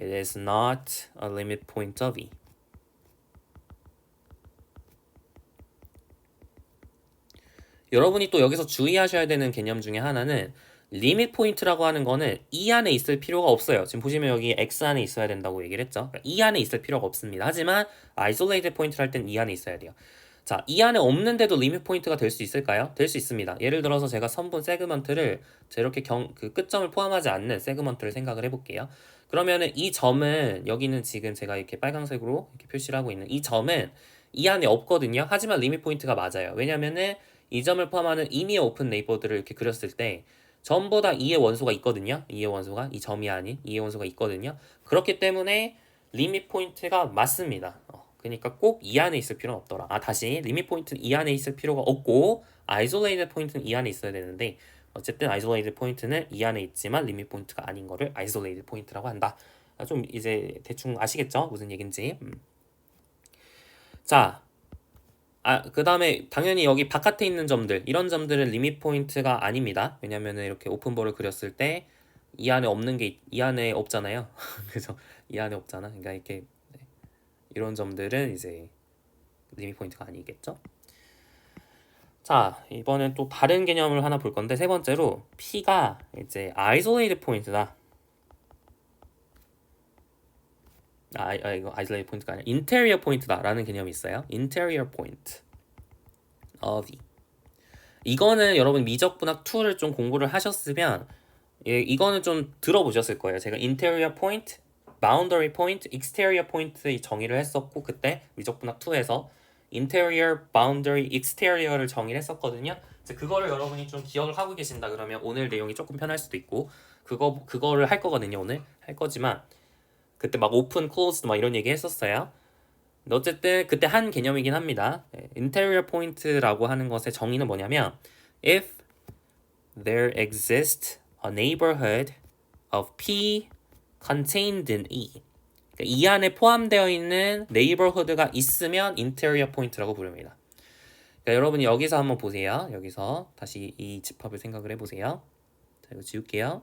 it is not a limit point of E. 여러분이 또 여기서 주의하셔야 되는 개념 중에 하나는 리밋 포인트라고 하는 거는 E 안에 있을 필요가 없어요. 지금 보시면 여기 X 안에 있어야 된다고 얘기를 했죠. 그러니까 E 안에 있을 필요가 없습니다. 하지만 isolated 포인트를 할 땐 E 안에 있어야 돼요. 자, E 안에 없는데도 리밋 포인트가 될 수 있을까요? 될 수 있습니다. 예를 들어서 제가 선분 세그먼트를 이렇게 그 끝점을 포함하지 않는 세그먼트를 생각을 해볼게요. 그러면은 이 점은 여기는 지금 제가 이렇게 빨간색으로 이렇게 표시를 하고 있는 이 점은 E 안에 없거든요. 하지만 리밋 포인트가 맞아요. 왜냐면은 이 점을 포함하는 임의의 오픈 네이버들을 이렇게 그렸을 때 전부 다 2의 원소가 있거든요. 2의 원소가 이 점이 아닌 2의 원소가 있거든요. 그렇기 때문에 리밋 포인트가 맞습니다. 그러니까 꼭 이 안에 있을 필요는 없더라. 다시 리밋 포인트는 이 안에 있을 필요가 없고 아이솔레이트 포인트는 이 안에 있어야 되는데 어쨌든 아이솔레이트 포인트는 이 안에 있지만 리밋 포인트가 아닌 거를 아이솔레이트 포인트라고 한다. 좀 이제 대충 아시겠죠? 무슨 얘긴지. 자, 그 다음에 당연히 여기 바깥에 있는 점들 이런 점들은 리밋 포인트가 아닙니다. 왜냐면은 이렇게 오픈볼을 그렸을 때 이 안에 없는 게 이 안에 없잖아요. 그래서 이 안에 없잖아. 그러니까 이렇게 이런 점들은 이제 리밋 포인트가 아니겠죠. 자, 이번엔 또 다른 개념을 하나 볼 건데 세 번째로 P가 이제 isolated 포인트다. 이거 isolated 포인트가 아니라 interior 포인트다라는 개념이 있어요. interior point of E. 이거는 여러분 미적분학 2를 좀 공부를 하셨으면 이거는 좀 들어보셨을 거예요. 제가 interior point, boundary point, exterior point의 정의를 했었고 그때 미적분학 2에서 interior, boundary, exterior를 정의를 했었거든요. 그거를 여러분이 좀 기억을 하고 계신다 그러면 오늘 내용이 조금 편할 수도 있고 그거를 할 거거든요. 오늘 할 거지만 그때 막 open, closed 막 이런 얘기 했었어요. 근데 어쨌든 그때 한 개념이긴 합니다. interior point라고 하는 것의 정의는 뭐냐면 if there exists a neighborhood of P contained in E. 그러니까 이 안에 포함되어 있는 neighborhood가 있으면 interior point라고 부릅니다. 그러니까 여러분이 여기서 한번 보세요. 여기서 다시 이 집합을 생각을 해보세요. 자, 이거 지울게요.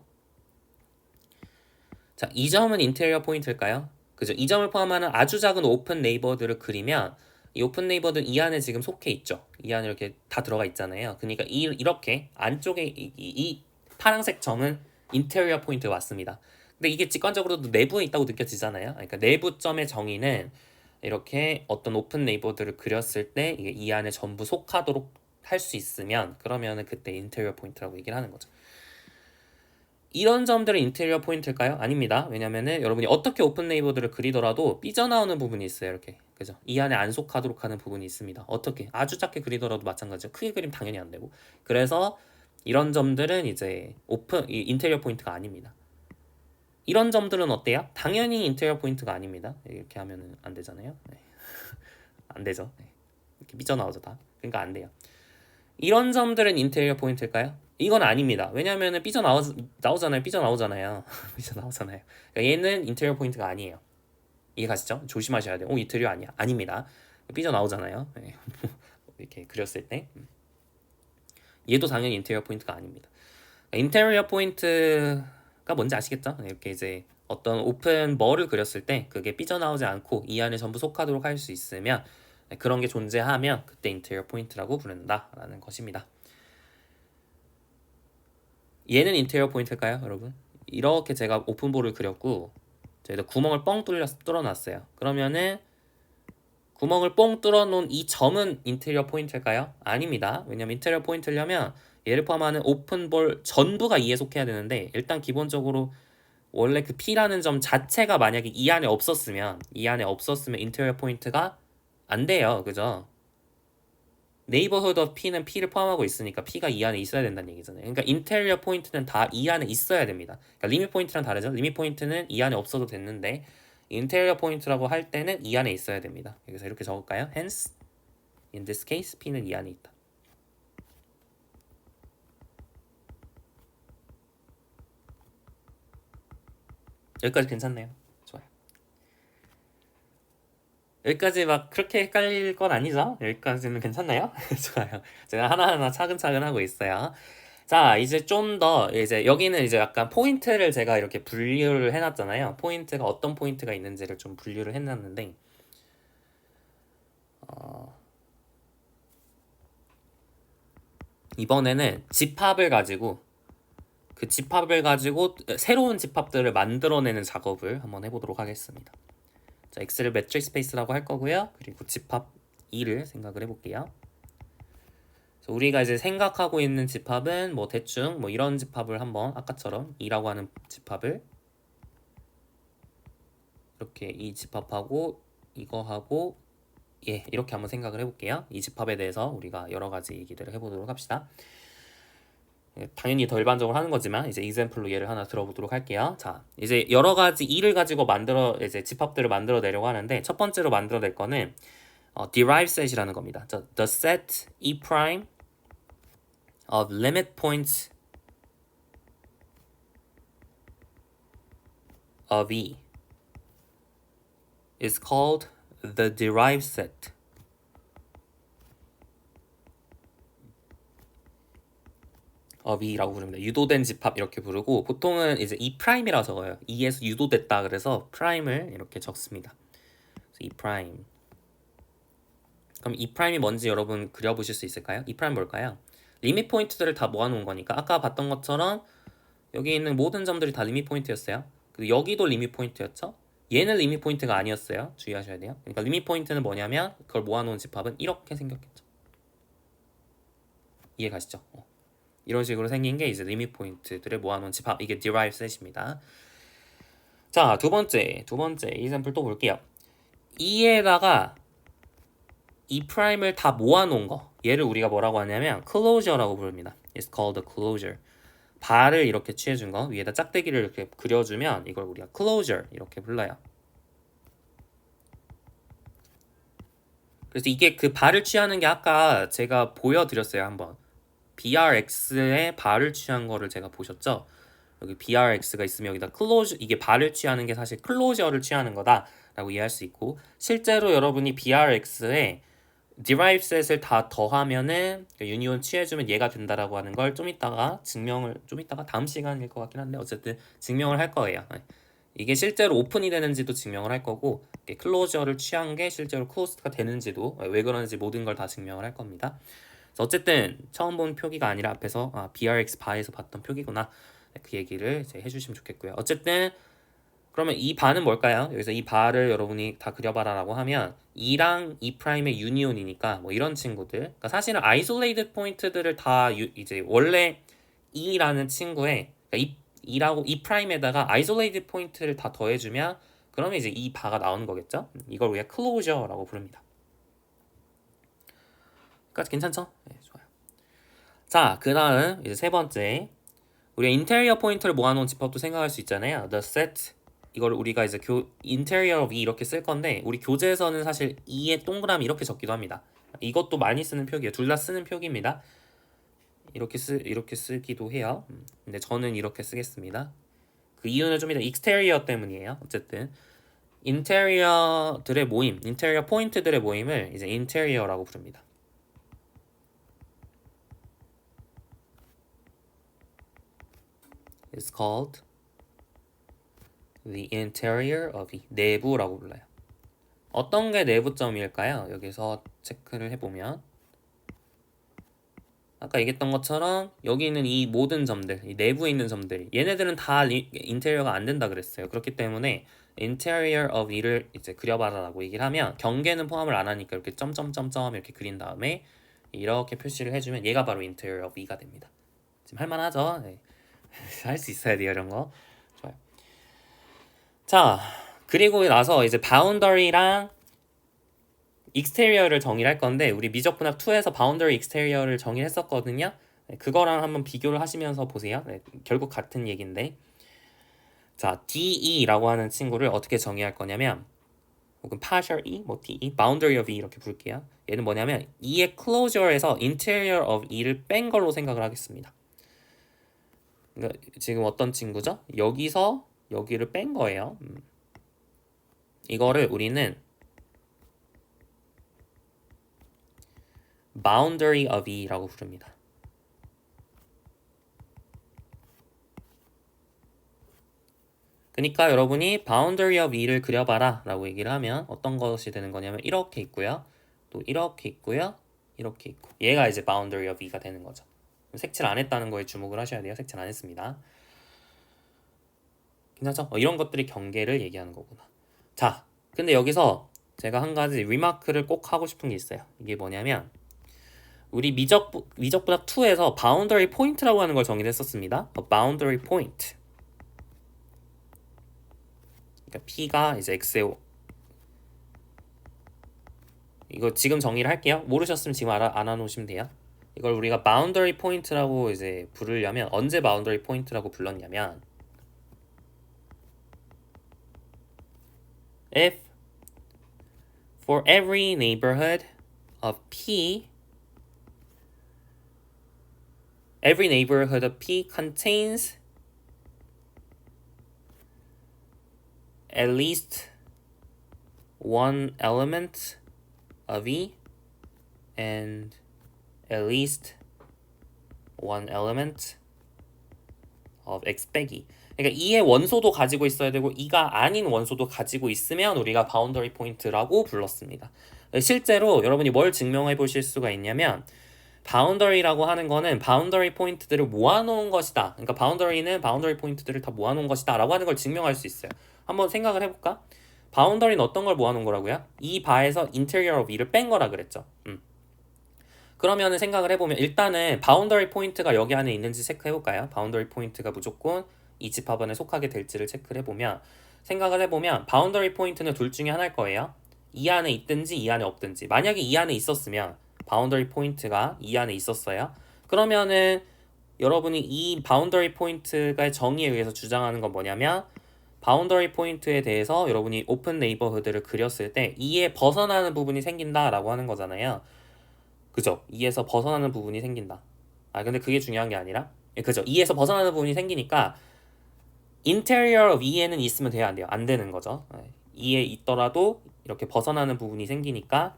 자, 이 점은 interior point일까요? 그죠? 이 점을 포함하는 아주 작은 오픈 네이버들을 그리면 이 오픈 네이버는 이 안에 지금 속해 있죠. 이 안에 이렇게 다 들어가 있잖아요. 그러니까 이렇게 안쪽에 이 파란색 점은 인테리어 포인트가 맞습니다. 근데 이게 직관적으로도 내부에 있다고 느껴지잖아요. 그러니까 내부 점의 정의는 이렇게 어떤 오픈 네이버들을 그렸을 때 이게 이 안에 전부 속하도록 할 수 있으면 그러면은 그때 인테리어 포인트라고 얘기를 하는 거죠. 이런 점들은 인테리어 포인트일까요? 아닙니다. 왜냐면은 여러분이 어떻게 오픈 네이버들을 그리더라도 삐져나오는 부분이 있어요. 이렇게. 그죠? 이 안에 안 속하도록 하는 부분이 있습니다. 어떻게? 아주 작게 그리더라도 마찬가지죠. 크게 그리면 당연히 안 되고. 그래서 이런 점들은 이제 인테리어 포인트가 아닙니다. 이런 점들은 어때요? 당연히 인테리어 포인트가 아닙니다. 이렇게 하면은 안 되잖아요. 네. 안 되죠. 네. 이렇게 삐져나오죠 다. 그러니까 안 돼요. 이런 점들은 인테리어 포인트일까요? 이건 아닙니다. 왜냐면은 나오잖아요. 삐져나오잖아요. 삐져나오잖아요. 그러니까 얘는 인테리어 포인트가 아니에요. 이해 가시죠? 조심하셔야 돼요. 인테리어 아니야. 아닙니다. 삐져나오잖아요. 네. 이렇게 그렸을 때. 얘도 당연히 인테리어 포인트가 아닙니다. 인테리어 포인트가 뭔지 아시겠죠? 이렇게 이제 어떤 오픈 뭐를 그렸을 때 그게 삐져나오지 않고 이 안에 전부 속하도록 할 수 있으면 그런 게 존재하면 그때 인테리어 포인트라고 부른다라는 것입니다. 얘는 인테리어 포인트일까요, 여러분? 이렇게 제가 오픈볼을 그렸고 저희가 구멍을 뻥 뚫어놨어요. 그러면은 구멍을 뻥 뚫어놓은 이 점은 인테리어 포인트일까요? 아닙니다. 왜냐면 인테리어 포인트려면 얘를 포함하는 오픈볼 전부가 이에 속해야 되는데 일단 기본적으로 원래 그 P라는 점 자체가 만약에 이 안에 없었으면 인테리어 포인트가 안 돼요. 그죠? 네이버후드 of P는 P를 포함하고 있으니까 P가 이 안에 있어야 된다는 얘기잖아요. 그러니까 인테리어 포인트는 다 이 안에 있어야 됩니다. 그러니까 리밋 포인트랑 다르죠. 리밋 포인트는 이 안에 없어도 됐는데 인테리어 포인트라고 할 때는 이 안에 있어야 됩니다. 그래서 이렇게 적을까요? Hence, in this case, P는 이 안에 있다. 여기까지 괜찮네요. 좋아요. 여기까지 막 그렇게 헷갈릴 건 아니죠? 여기까지는 괜찮나요? 좋아요. 제가 하나하나 차근차근 하고 있어요. 자, 이제 좀 더, 이제 여기는 이제 약간 포인트를 제가 이렇게 분류를 해놨잖아요. 포인트가 어떤 포인트가 있는지를 좀 분류를 해놨는데, 이번에는 집합을 가지고, 그 집합을 가지고 새로운 집합들을 만들어내는 작업을 한번 해보도록 하겠습니다. 자, X를 매트릭 스페이스라고 할 거고요. 그리고 집합 2를 생각을 해볼게요. 우리가 이제 생각하고 있는 집합은 뭐 대충 뭐 이런 집합을 한번 아까처럼 2라고 하는 집합을 이렇게 이 집합하고 이거하고 예 이렇게 한번 생각을 해볼게요. 이 집합에 대해서 우리가 여러 가지 얘기들을 해보도록 합시다. 당연히 더 일반적으로 하는 거지만 이제 example로 예를 하나 들어보도록 할게요. 자, 이제 여러 가지 2를 가지고 이제 집합들을 만들어내려고 하는데 첫 번째로 만들어낼 거는 derive set이라는 겁니다. The set E prime of limit points of E is called the derived set. of E라고 부릅니다. 유도된 집합 이렇게 부르고 보통은 이제 E 프라임이라고 적어요. E에서 유도됐다 그래서 프라임을 이렇게 적습니다. E 프라임. 그럼 E 프라임이 뭔지 여러분 그려보실 수 있을까요? E 프라임 뭘까요? 리밋 포인트들을 다 모아놓은 거니까 아까 봤던 것처럼 여기 있는 모든 점들이 다 리밋 포인트였어요. 그리고 여기도 리밋 포인트였죠. 얘는 리밋 포인트가 아니었어요. 주의하셔야 돼요. 그러니까 리밋 포인트는 뭐냐면 그걸 모아놓은 집합은 이렇게 생겼겠죠. 이해 가시죠? 이런 식으로 생긴 게 이제 리밋 포인트들을 모아놓은 집합. 이게 derive set입니다. 자, 두 번째 example 또 볼게요. E에다가 E 프라임을 다 모아놓은 거. 얘를 우리가 뭐라고 하냐면 closure라고 부릅니다. It's called a closure. 발을 이렇게 취해준 거 위에다 짝대기를 이렇게 그려주면 이걸 우리가 closure 이렇게 불러요. 그래서 이게 그 발을 취하는 게 아까 제가 보여드렸어요 한번. BRX의 발을 취한 거를 제가 보셨죠? 여기 BRX가 있으면 여기다 이게 발을 취하는 게 사실 클로저를 취하는 거다라고 이해할 수 있고 실제로 여러분이 BRX에 derive set을 다 더하면은 유니온 취해주면 얘가 된다라고 하는 걸 좀 이따가 다음 시간일 것 같긴 한데 어쨌든 증명을 할 거예요. 이게 실제로 오픈이 되는지도 증명을 할 거고 클로저를 취한 게 실제로 클로스가 되는지도 왜 그런지 모든 걸 다 증명을 할 겁니다. 어쨌든 처음 본 표기가 아니라 앞에서 BRX 바에서 봤던 표기구나 그 얘기를 이제 해주시면 좋겠고요. 어쨌든 그러면 이 바는 뭘까요? 여기서 이 바를 여러분이 다 그려봐라 라고 하면 2랑 2'의 유니온이니까 뭐 이런 친구들, 그러니까 사실은 아이솔레이트 포인트들을 다 이제 원래 2라는 친구에, 그러니까 2라고 2'에다가 아이솔레이트 포인트를 다 더해주면 그러면 이제 이 바가 나오는 거겠죠? 이걸 우리가 클로저라고 부릅니다. 여기까지 괜찮죠? 네, 좋아요. 자, 그 다음 이제 세 번째, 우리가 인테리어 포인트를 모아놓은 집합도 생각할 수 있잖아요. The set, 이걸 우리가 이제 interior of 이렇게 쓸 건데 우리 교재에서는 사실 2에 동그라미 이렇게 적기도 합니다. 이것도 많이 쓰는 표기예요. 둘 다 쓰는 표기입니다. 이렇게 쓰기도 해요. 근데 저는 이렇게 쓰겠습니다. 그 이유는 좀 이따 exterior 때문이에요. 어쨌든 인테리어들의 모임, 인테리어 포인트들의 모임을 이제 인테리어라고 부릅니다. It's called the interior of 내부라고 불러요. 어떤 게 내부점일까요? 여기서 체크를 해보면 아까 얘기했던 것처럼 여기 있는 이 모든 점들, 이 내부에 있는 점들, 얘네들은 다 인테리어가 안 된다 그랬어요. 그렇기 때문에 interior of 를 이제 그려봐라라고 얘기를 하면 경계는 포함을 안 하니까 이렇게 점점점점 이렇게 그린 다음에 이렇게 표시를 해주면 얘가 바로 interior of 가 됩니다. 지금 할만하죠? 네. 할 수 있어야 돼요, 이런 거. 좋아요. 자, 그리고 나서 이제 바운더리랑 익스테리어를 정의를 할 건데 우리 미적분학 2에서 바운더리 익스테리어를 정의를 했었거든요. 네, 그거랑 한번 비교를 하시면서 보세요. 네, 결국 같은 얘기인데, 자, DE라고 하는 친구를 어떻게 정의할 거냐면, 혹은 partial E, 뭐 DE, boundary of E 이렇게 부를게요. 얘는 뭐냐면 E의 closure에서 interior of E를 뺀 걸로 생각을 하겠습니다. 그러니까 지금 어떤 친구죠? 여기서 여기를 뺀 거예요. 이거를 우리는 boundary of E라고 부릅니다. 그러니까 여러분이 boundary of E를 그려봐라 라고 얘기를 하면 어떤 것이 되는 거냐면 이렇게 있고요, 또 이렇게 있고요, 이렇게 있고, 얘가 이제 boundary of E가 되는 거죠. 색칠 안 했다는 거에 주목을 하셔야 돼요. 색칠 안 했습니다. 괜찮죠? 이런 것들이 경계를 얘기하는 거구나. 자, 근데 여기서 제가 한 가지 리마크를 꼭 하고 싶은 게 있어요. 이게 뭐냐면 우리 미적분학 2에서 boundary point라고 하는 걸 정의를 했었습니다. boundary point. 그러니까 P가 이제 X의 이거 지금 정의를 할게요. 모르셨으면 지금 알아놓으시면 돼요. 이걸 우리가 boundary point라고 이제 부르려면 언제 boundary point라고 불렀냐면 if for every neighborhood of P, every neighborhood of P contains at least one element of E and at least one element of X 빼기. 그러니까 2의 원소도 가지고 있어야 되고 2가 아닌 원소도 가지고 있으면 우리가 바운더리 포인트라고 불렀습니다. 실제로 여러분이 뭘 증명해 보실 수가 있냐면 바운더리라고 하는 거는 바운더리 포인트들을 모아놓은 것이다. 그러니까 바운더리는 바운더리 포인트들을 다 모아놓은 것이다 라고 하는 걸 증명할 수 있어요. 한번 생각을 해볼까? 바운더리는 어떤 걸 모아놓은 거라고요? 이 바에서 interior of E를 뺀 거라 그랬죠. 그러면은 생각을 해보면 일단은 바운더리 포인트가 여기 안에 있는지 체크해볼까요? 바운더리 포인트가 무조건 이 집합 안에 속하게 될지를 체크를 해보면, 생각을 해보면 바운더리 포인트는 둘 중에 하나일 거예요. 이 안에 있든지 이 안에 없든지. 만약에 이 안에 있었으면 바운더리 포인트가 이 안에 있었어요. 그러면은 여러분이 이 바운더리 포인트가 정의에 의해서 주장하는 건 뭐냐면 바운더리 포인트에 대해서 여러분이 오픈 네이버후드를 그렸을 때 2에 벗어나는 부분이 생긴다라고 하는 거잖아요. 그죠? 2에서 벗어나는 부분이 생긴다. 근데 그게 중요한 게 아니라, 그죠? 2에서 벗어나는 부분이 생기니까 interior of 2에는 있으면 돼요, 안 돼요? 안 되는 거죠. 2에 있더라도 이렇게 벗어나는 부분이 생기니까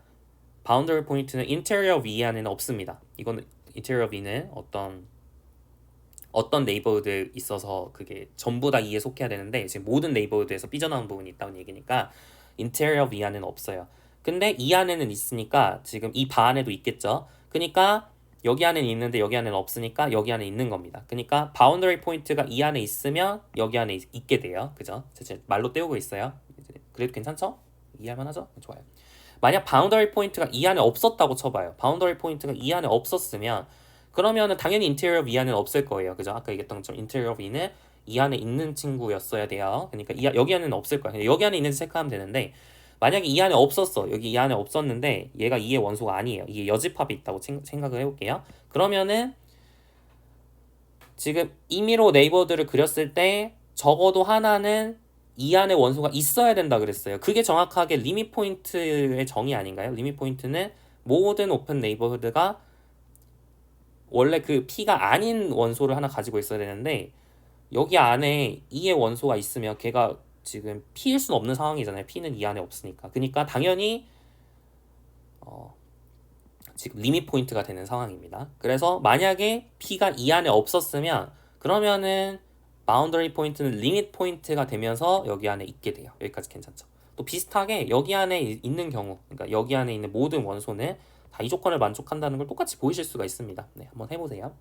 boundary 포인트는 interior of 2 안에는 없습니다. 이거는 interior of 2는 어떤 네이버후드에 있어서 그게 전부 다 2에 속해야 되는데 지금 모든 네이버후드에서 삐져나온 부분이 있다는 얘기니까 interior of 2 안에는 없어요. 근데 이 안에는 있으니까 지금 이 바 안에도 있겠죠. 그러니까 여기 안에는 있는데 여기 안에는 없으니까 여기 안에 있는 겁니다. 그러니까 바운더리 포인트가 이 안에 있으면 여기 안에 있게 돼요. 그죠? 제 말로 때우고 있어요. 그래도 괜찮죠? 이해할만 하죠? 좋아요. 만약 바운더리 포인트가 이 안에 없었다고 쳐봐요. 바운더리 포인트가 이 안에 없었으면 그러면은 당연히 인테리어 of E안에는 없을 거예요. 그죠? 아까 얘기했던 것처럼 인테리어 of E는 이 안에 있는 친구였어야 돼요. 그러니까 여기 안에는 없을 거예요. 여기 안에 있는지 체크하면 되는데 만약에 이 안에 없었어. 여기 이 안에 없었는데 얘가 2의 원소가 아니에요. 이게 여집합이 있다고 생각을 해볼게요. 그러면은 지금 임의로 네이버들을 그렸을 때 적어도 하나는 이 안에 원소가 있어야 된다 그랬어요. 그게 정확하게 리밋 포인트의 정의 아닌가요? 리밋 포인트는 모든 오픈 네이버후드가 원래 그 P가 아닌 원소를 하나 가지고 있어야 되는데 여기 안에 2의 원소가 있으면 걔가 지금 P일 수는 없는 상황이잖아요. P는 이 안에 없으니까. 그러니까 당연히 지금 리밋 포인트가 되는 상황입니다. 그래서 만약에 P가 이 안에 없었으면 그러면은 바운더리 포인트는 리밋 포인트가 되면서 여기 안에 있게 돼요. 여기까지 괜찮죠? 또 비슷하게 여기 안에 있는 경우, 그러니까 여기 안에 있는 모든 원소는 다 이 조건을 만족한다는 걸 똑같이 보이실 수가 있습니다. 네, 한번 해보세요.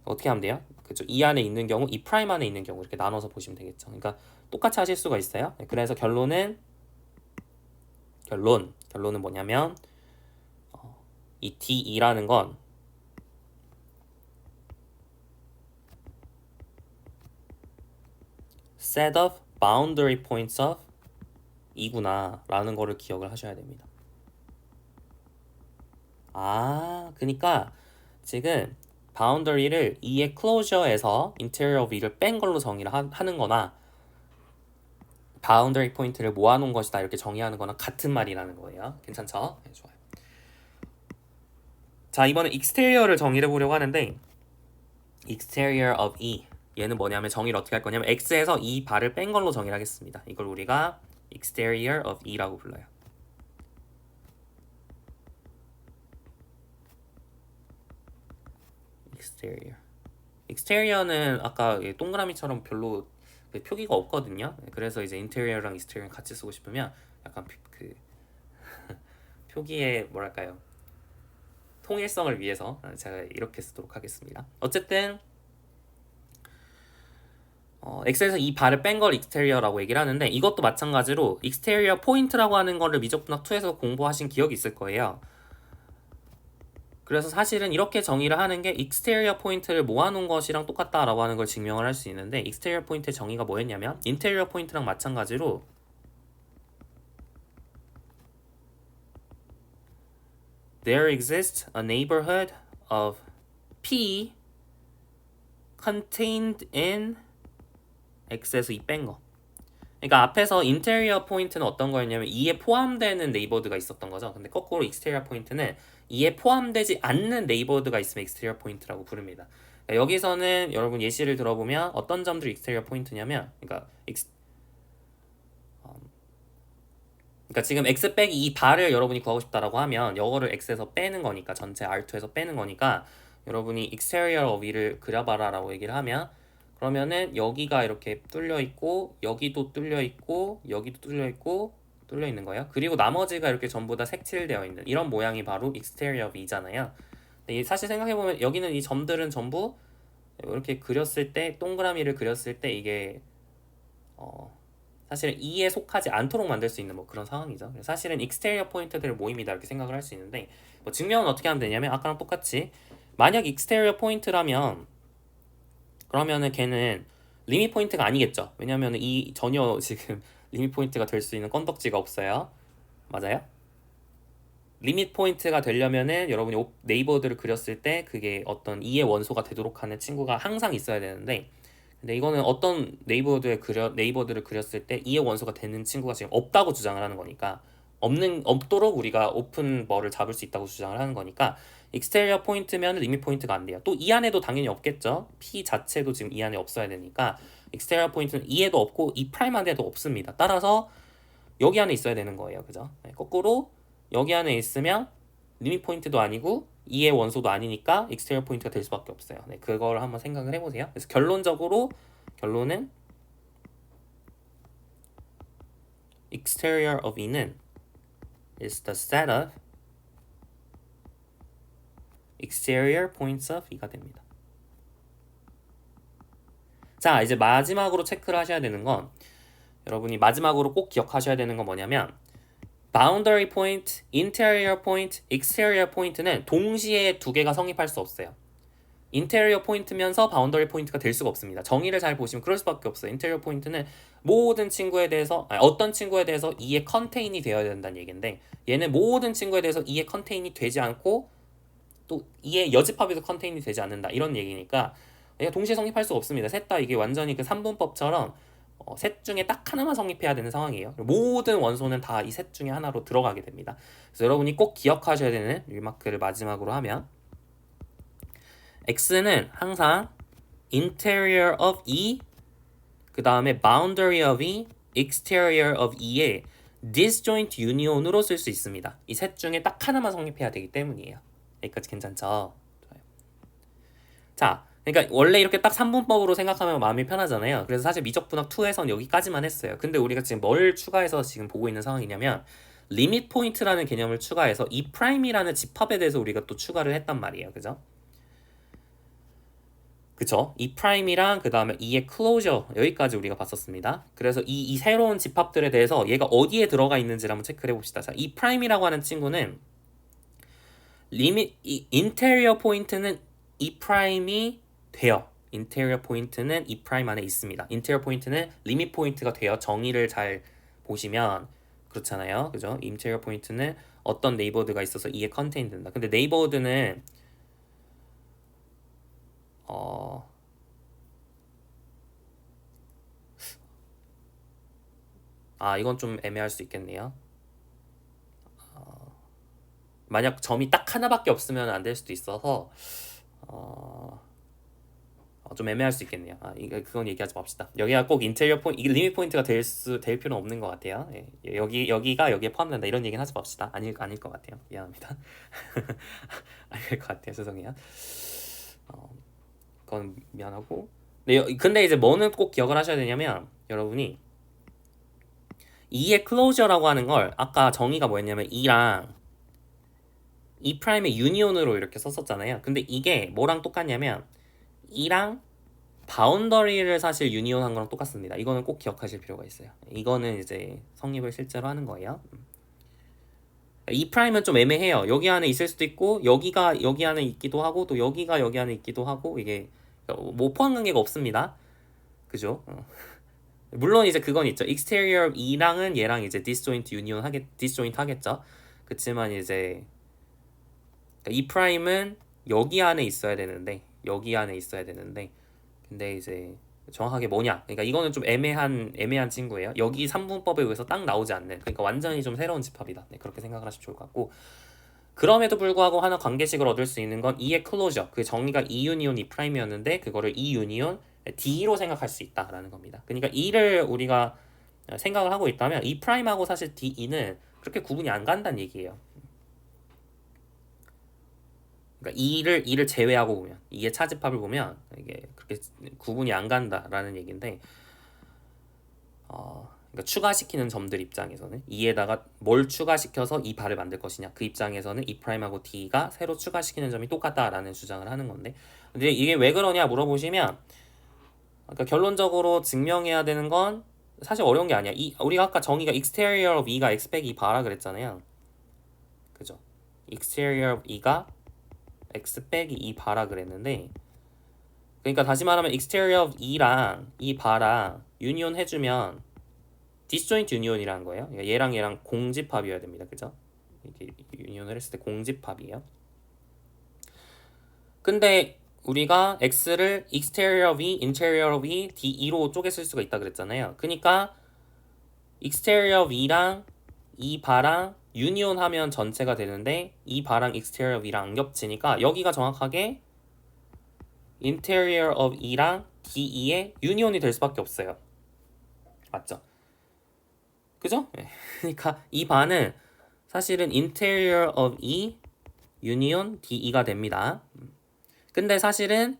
어떻게 하면 돼요? 그죠? 이 안에 있는 경우, 이 프라임 안에 있는 경우 이렇게 나눠서 보시면 되겠죠. 그러니까 똑같이 하실 수가 있어요. 네, 그래서 결론은 뭐냐면 이 D2라는 건 set of boundary points of 이구나 라는 거를 기억을 하셔야 됩니다. 그러니까 지금 boundary를 E의 closure에서 interior of E를 뺀 걸로 정의를 하는 거나 boundary 포인트를 모아놓은 것이다 이렇게 정의하는 거나 같은 말이라는 거예요. 괜찮죠? 네, 좋아요. 자, 이번엔 exterior를 정의를 해보려고 하는데 exterior of E 얘는 뭐냐면 정의를 어떻게 할 거냐면 X에서 이 발을 뺀 걸로 정의를 하겠습니다. 이걸 우리가 exterior of E라고 불러요. exterior는 아까 동그라미처럼 별로 표기가 없거든요. 그래서 이제 interior랑 exterior 같이 쓰고 싶으면 약간 그 표기의 뭐랄까요 통일성을 위해서 제가 이렇게 쓰도록 하겠습니다. 어쨌든 엑셀에서 이 발을 뺀 걸 exterior라고 얘기를 하는데 이것도 마찬가지로 exterior 포인트라고 하는 거를 미적분학 2에서 공부하신 기억이 있을 거예요. 그래서 사실은 이렇게 정의를 하는 게 exterior 포인트를 모아놓은 것이랑 똑같다라고 하는 걸 증명을 할 수 있는데 exterior 포인트의 정의가 뭐였냐면 interior 포인트랑 마찬가지로 there exists a neighborhood of P contained in X에서 이 뺀 거. 그러니까 앞에서 인테리어 포인트는 어떤 거였냐면 2에 포함되는 네이버드가 있었던 거죠. 근데 거꾸로 익스테리어 포인트는 2에 포함되지 않는 네이버드가 있으면 익스테리어 포인트라고 부릅니다. 그러니까 여기서는 여러분 예시를 들어보면 어떤 점들이 익스테리어 포인트냐면 그러니까 지금 x 빼기 이 발을 여러분이 구하고 싶다라고 하면 이거를 x에서 빼는 거니까 전체 R2에서 빼는 거니까 여러분이 exterior of E를 그려봐라 라고 얘기를 하면 그러면은 여기가 이렇게 뚫려 있고 여기도 뚫려 있고 여기도 뚫려 있고 뚫려 있는 거예요. 그리고 나머지가 이렇게 전부 다 색칠되어 있는 이런 모양이 바로 exterior of E잖아요. 근데 사실 생각해보면 여기는 이 점들은 전부 이렇게 그렸을 때 동그라미를 그렸을 때 이게 사실은 2에 속하지 않도록 만들 수 있는 뭐 그런 상황이죠. 사실은 exterior 포인트들의 모임이다 이렇게 생각을 할 수 있는데 뭐 증명은 어떻게 하면 되냐면 아까랑 똑같이 만약 exterior 포인트라면 그러면은 걔는 리밋 포인트가 아니겠죠. 왜냐면 이 전혀 지금 리밋 포인트가 될 수 있는 건덕지가 없어요. 맞아요? 리밋 포인트가 되려면은 여러분이 네이버들을 그렸을 때 그게 어떤 2의 원소가 되도록 하는 친구가 항상 있어야 되는데 근데 이거는 어떤 네이버들을 그렸을 때 2의 원소가 되는 친구가 지금 없다고 주장을 하는 거니까 없도록 우리가 오픈 뭐를 잡을 수 있다고 주장을 하는 거니까 익스테리어 포인트면 리밋 포인트가 안 돼요. 또 이 안에도 당연히 없겠죠. P 자체도 지금 이 안에 없어야 되니까 익스테리어 포인트는 2에도 없고 이 프라임 안에도 없습니다. 따라서 여기 안에 있어야 되는 거예요. 그죠? 네, 거꾸로 여기 안에 있으면 리밋 포인트도 아니고 2의 원소도 아니니까 익스테리어 포인트가 될 수밖에 없어요. 네, 그걸 한번 생각을 해보세요. 그래서 결론은 exterior of E는 is the set of exterior points of E가 됩니다. 자, 이제 마지막으로 체크를 하셔야 되는 건 여러분이 마지막으로 꼭 기억하셔야 되는 건 뭐냐면 boundary point, interior point, exterior point는 동시에 두 개가 성립할 수 없어요. 인테리어 포인트면서 바운더리 포인트가 될 수가 없습니다. 정의를 잘 보시면 그럴 수밖에 없어요. 인테리어 포인트는 모든 친구에 대해서 어떤 친구에 대해서 E에 컨테인이 되어야 된다는 얘기인데 얘는 모든 친구에 대해서 E에 컨테인이 되지 않고 또 E에 여집합에서 컨테인이 되지 않는다 이런 얘기니까 얘가 동시에 성립할 수가 없습니다. 셋 다 이게 완전히 그 3분법처럼 셋 중에 딱 하나만 성립해야 되는 상황이에요. 모든 원소는 다 이 셋 중에 하나로 들어가게 됩니다. 그래서 여러분이 꼭 기억하셔야 되는 리마크를 마지막으로 하면 X는 항상 interior of E 그 다음에 boundary of E, exterior of E의 disjoint union으로 쓸 수 있습니다. 이 셋 중에 딱 하나만 성립해야 되기 때문이에요. 여기까지 괜찮죠? 좋아요. 자, 그러니까 원래 이렇게 딱 3분법으로 생각하면 마음이 편하잖아요. 그래서 사실 미적분학 2에선 여기까지만 했어요. 근데 우리가 지금 뭘 추가해서 지금 보고 있는 상황이냐면 리밋 포인트라는 개념을 추가해서 E'이라는 집합에 대해서 우리가 또 추가를 했단 말이에요. 그죠? 그쵸? E'이랑 그 다음에 E의 클로저 여기까지 우리가 봤었습니다. 그래서 이 새로운 집합들에 대해서 얘가 어디에 들어가 있는지를 한번 체크를 해봅시다. 자, E'이라고 하는 친구는 인테리어 포인트는 E'이 돼요. 인테리어 포인트는 E' 안에 있습니다. 인테리어 포인트는 리밋 포인트가 돼요. 정의를 잘 보시면 그렇잖아요. 그죠? 인테리어 포인트는 어떤 네이버드가 있어서 E에 컨테인 된다. 근데 네이버드는 이건 좀 애매할 수 있겠네요. 만약 점이 딱 하나밖에 없으면 안 될 수도 있어서 좀 애매할 수 있겠네요. 그건 얘기하지 맙시다. 여기가 꼭 인테리어 포인트, 이게 리밋 포인트가 될 필요는 없는 것 같아요. 예, 여기가 여기에 포함된다 이런 얘기는 하지 맙시다. 아닐 것 같아요. 미안합니다. 아닐 것 같아요. 죄송해요. 그건 미안하고. 근데 이제 뭐는 꼭 기억을 하셔야 되냐면 여러분이 E의 클로저라고 하는 걸 아까 정의가 뭐였냐면 E랑 E'의 유니온으로 이렇게 썼었잖아요. 근데 이게 뭐랑 똑같냐면 E랑 바운더리를 사실 유니온한 거랑 똑같습니다. 이거는 꼭 기억하실 필요가 있어요. 이거는 이제 성립을 실제로 하는 거예요. E'은 좀 애매해요. 여기 안에 있을 수도 있고 여기가 여기 안에 있기도 하고 또 여기가 여기 안에 있기도 하고 이게 뭐 포함 관계가 없습니다. 그죠? 물론 이제 그건 있죠. exterior E랑은 얘랑 이제 disjoint 하겠죠. 그치만 이제 E'은 여기 안에 있어야 되는데 근데 이제 정확하게 뭐냐? 그러니까 이거는 좀 애매한 친구예요. 여기 3분법에 의해서 딱 나오지 않는. 그러니까 완전히 좀 새로운 집합이다. 네, 그렇게 생각을 하시면 좋을 것 같고. 그럼에도 불구하고 하나 관계식을 얻을 수 있는 건 E의 클로저. 그 정의가 E 유니온 E'이었는데 그거를 E 유니온 D로 생각할 수 있다라는 겁니다. 그러니까 E를 우리가 생각을 하고 있다면 E'하고 사실 D는 그렇게 구분이 안 간다는 얘기예요. 그러니까 E를 제외하고 보면 E의 차집합을 보면 이게 그렇게 구분이 안 간다라는 얘기인데 그러니까 추가시키는 점들 입장에서는 E에다가 뭘 추가시켜서 이 발을 만들 것이냐 그 입장에서는 E'하고 D가 새로 추가시키는 점이 똑같다라는 주장을 하는 건데 근데 이게 왜 그러냐 물어보시면 그러니까 결론적으로 증명해야 되는 건 사실 어려운 게 아니야. 우리가 아까 정의가 exterior of E가 x 빼기 2 바라 그랬잖아요. 그죠? exterior of E가 x 빼기 2 바라 그랬는데 그러니까 다시 말하면 exterior of E랑 이 바랑 유니온 해주면 disjoint union이라는 거예요. 그러니까 얘랑 공집합이어야 됩니다. 그죠? 이렇게 유니온을 했을 때 공집합이에요. 근데 우리가 x를 exterior of E, interior of E, D2로 쪼개 쓸 수가 있다 그랬잖아요. 그러니까 exterior of E랑 이 바랑 유니온 하면 전체가 되는데 이 바랑 exterior of E랑 안 겹치니까 여기가 정확하게 interior of E랑 D2의 유니온이 될 수밖에 없어요. 맞죠? 그죠? 그러니까 이 바는 사실은 interior of E, union D2가 됩니다. 근데 사실은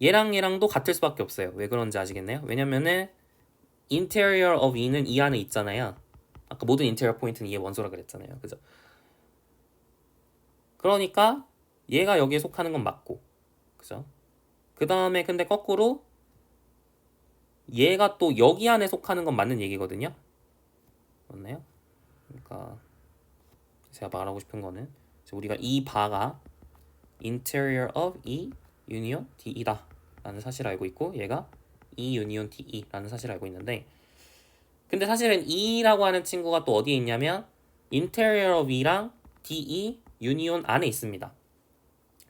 얘랑도 같을 수밖에 없어요. 왜 그런지 아시겠네요? 왜냐면은 interior of E는 이 안에 있잖아요. 아까 모든 interior 포인트는 E의 원소라 그랬잖아요. 그죠? 그러니까 얘가 여기에 속하는 건 맞고, 그죠? 그 다음에 근데 거꾸로 얘가 또 여기 안에 속하는 건 맞는 얘기거든요. 맞나요? 그러니까 제가 말하고 싶은 거는 우리가 이 바가 interior of E union DE다 라는 사실을 알고 있고, 얘가 E union DE 라는 사실을 알고 있는데, 근데 사실은 E라고 하는 친구가 또 어디에 있냐면 interior of E랑 DE union 안에 있습니다.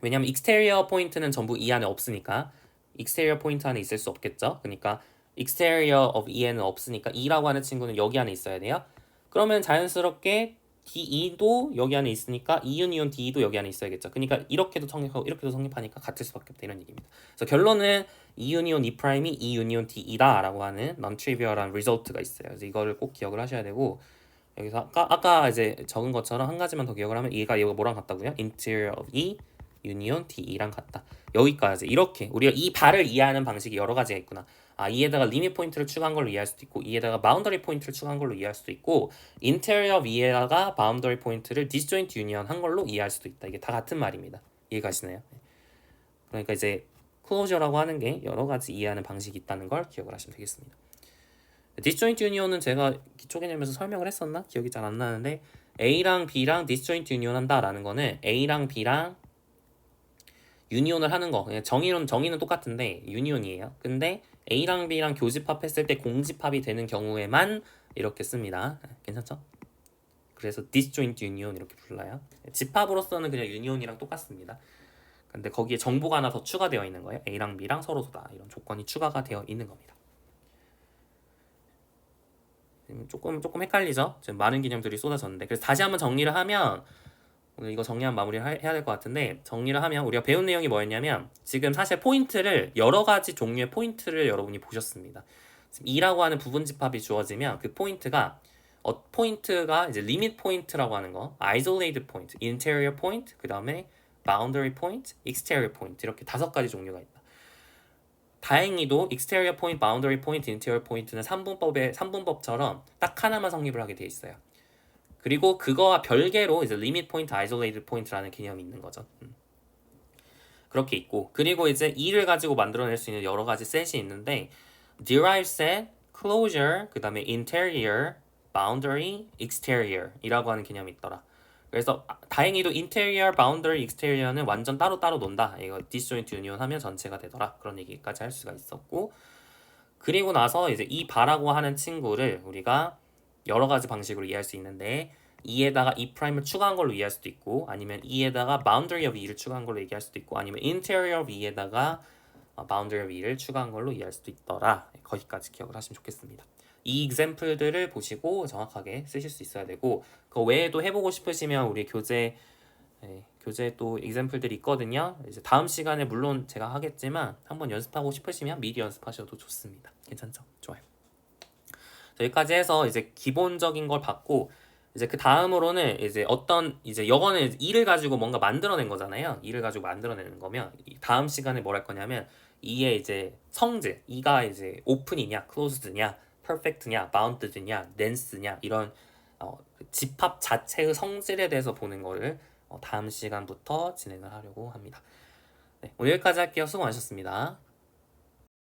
왜냐면 exterior 포인트는 전부 E 안에 없으니까 exterior 포인트 안에 있을 수 없겠죠. 그러니까 exterior of E에는 없으니까 E라고 하는 친구는 여기 안에 있어야 돼요. 그러면 자연스럽게 DE도 여기 안에 있으니까 E union DE도 여기 안에 있어야겠죠. 그러니까 이렇게도 성립하고 이렇게도 성립하니까 같을 수밖에 없다, 이런 얘기입니다. 그래서 결론은 E union E 프라임이 E union DE다 라고 하는 non-trivial한 result가 있어요. 그래서 이거를 꼭 기억을 하셔야 되고, 여기서 아까 이제 적은 것처럼 한 가지만 더 기억을 하면 얘가 뭐랑 같다고요? interior of E union DE랑 같다. 여기까지. 이렇게 우리가 이 바를 이해하는 방식이 여러 가지가 있구나. 이에다가 리밋 포인트를 추가한 걸로 이해할 수도 있고, 이에다가 바운더리 포인트를 추가한 걸로 이해할 수도 있고, 인테리어 위에다가 바운더리 포인트를 디스조인트 유니언 한 걸로 이해할 수도 있다. 이게 다 같은 말입니다. 이해가시나요? 그러니까 이제 클로저라고 하는 게 여러 가지 이해하는 방식이 있다는 걸 기억을 하시면 되겠습니다. 디스조인트 유니언은 제가 기초 개념에서 설명을 했었나? 기억이 잘 안 나는데, A랑 B랑 디스조인트 유니언 한다라는 거는 A랑 B랑 유니온을 하는 거, 그냥 정의는 똑같은데 유니온이에요. 근데 A랑 B랑 교집합했을 때 공집합이 되는 경우에만 이렇게 씁니다. 괜찮죠? 그래서 disjoint union 이렇게 불러요. 집합으로서는 그냥 유니온이랑 똑같습니다. 근데 거기에 정보가 하나 더 추가되어 있는 거예요. A랑 B랑 서로다, 이런 조건이 추가가 되어 있는 겁니다. 조금 헷갈리죠? 지금 많은 개념들이 쏟아졌는데, 그래서 다시 한번 정리를 하면, 오늘 이거 정리한 마무리 해야 될 것 같은데, 정리를 하면 우리가 배운 내용이 뭐였냐면, 지금 사실 포인트를 여러 가지 종류의 포인트를 여러분이 보셨습니다. 지금 2라고 하는 부분 집합이 주어지면 그 포인트가 이제 리밋 포인트라고 하는 거, isolated point, interior point, 그 다음에 boundary point, exterior point, 이렇게 5가지 종류가 있다. 다행히도 exterior point, boundary point, interior point는 3분법처럼 딱 하나만 성립을 하게 돼 있어요. 그리고 그거와 별개로 이제 limit point, isolated point라는 개념이 있는 거죠. 그렇게 있고, 그리고 이제 E를 가지고 만들어낼 수 있는 여러 가지 셋이 있는데, derive set, closure, 그 다음에 interior, boundary, exterior 이라고 하는 개념이 있더라. 그래서 다행히도 interior, boundary, exterior는 완전 따로따로 논다. 이거 disjoint union 하면 전체가 되더라. 그런 얘기까지 할 수가 있었고, 그리고 나서 이제 이 바라고 하는 친구를 우리가 여러 가지 방식으로 이해할 수 있는데, E에다가 E'을 추가한 걸로 이해할 수도 있고, 아니면 E에다가 boundary of E를 추가한 걸로 얘기할 수도 있고, 아니면 interior of E에다가 boundary of E를 추가한 걸로 이해할 수도 있더라. 거기까지 기억을 하시면 좋겠습니다. 이 example들을 보시고 정확하게 쓰실 수 있어야 되고, 그 외에도 해보고 싶으시면 우리 교재 또 example들이 있거든요. 이제 다음 시간에 물론 제가 하겠지만 한번 연습하고 싶으시면 미리 연습하셔도 좋습니다. 괜찮죠? 좋아요. 여기까지 해서 이제 기본적인 걸 봤고, 이제 그 다음으로는 이제 이거는 E를 가지고 뭔가 만들어낸 거잖아요. E를 가지고 만들어내는 거면 다음 시간에 뭘 할 거냐면 E의 이제 성질, E가 이제 오픈이냐, 클로즈드냐, 퍼펙트냐, 바운드드냐, 덴스냐, 이런 집합 자체의 성질에 대해서 보는 거를 다음 시간부터 진행을 하려고 합니다. 네, 오늘 여기까지 할게요. 수고 많으셨습니다.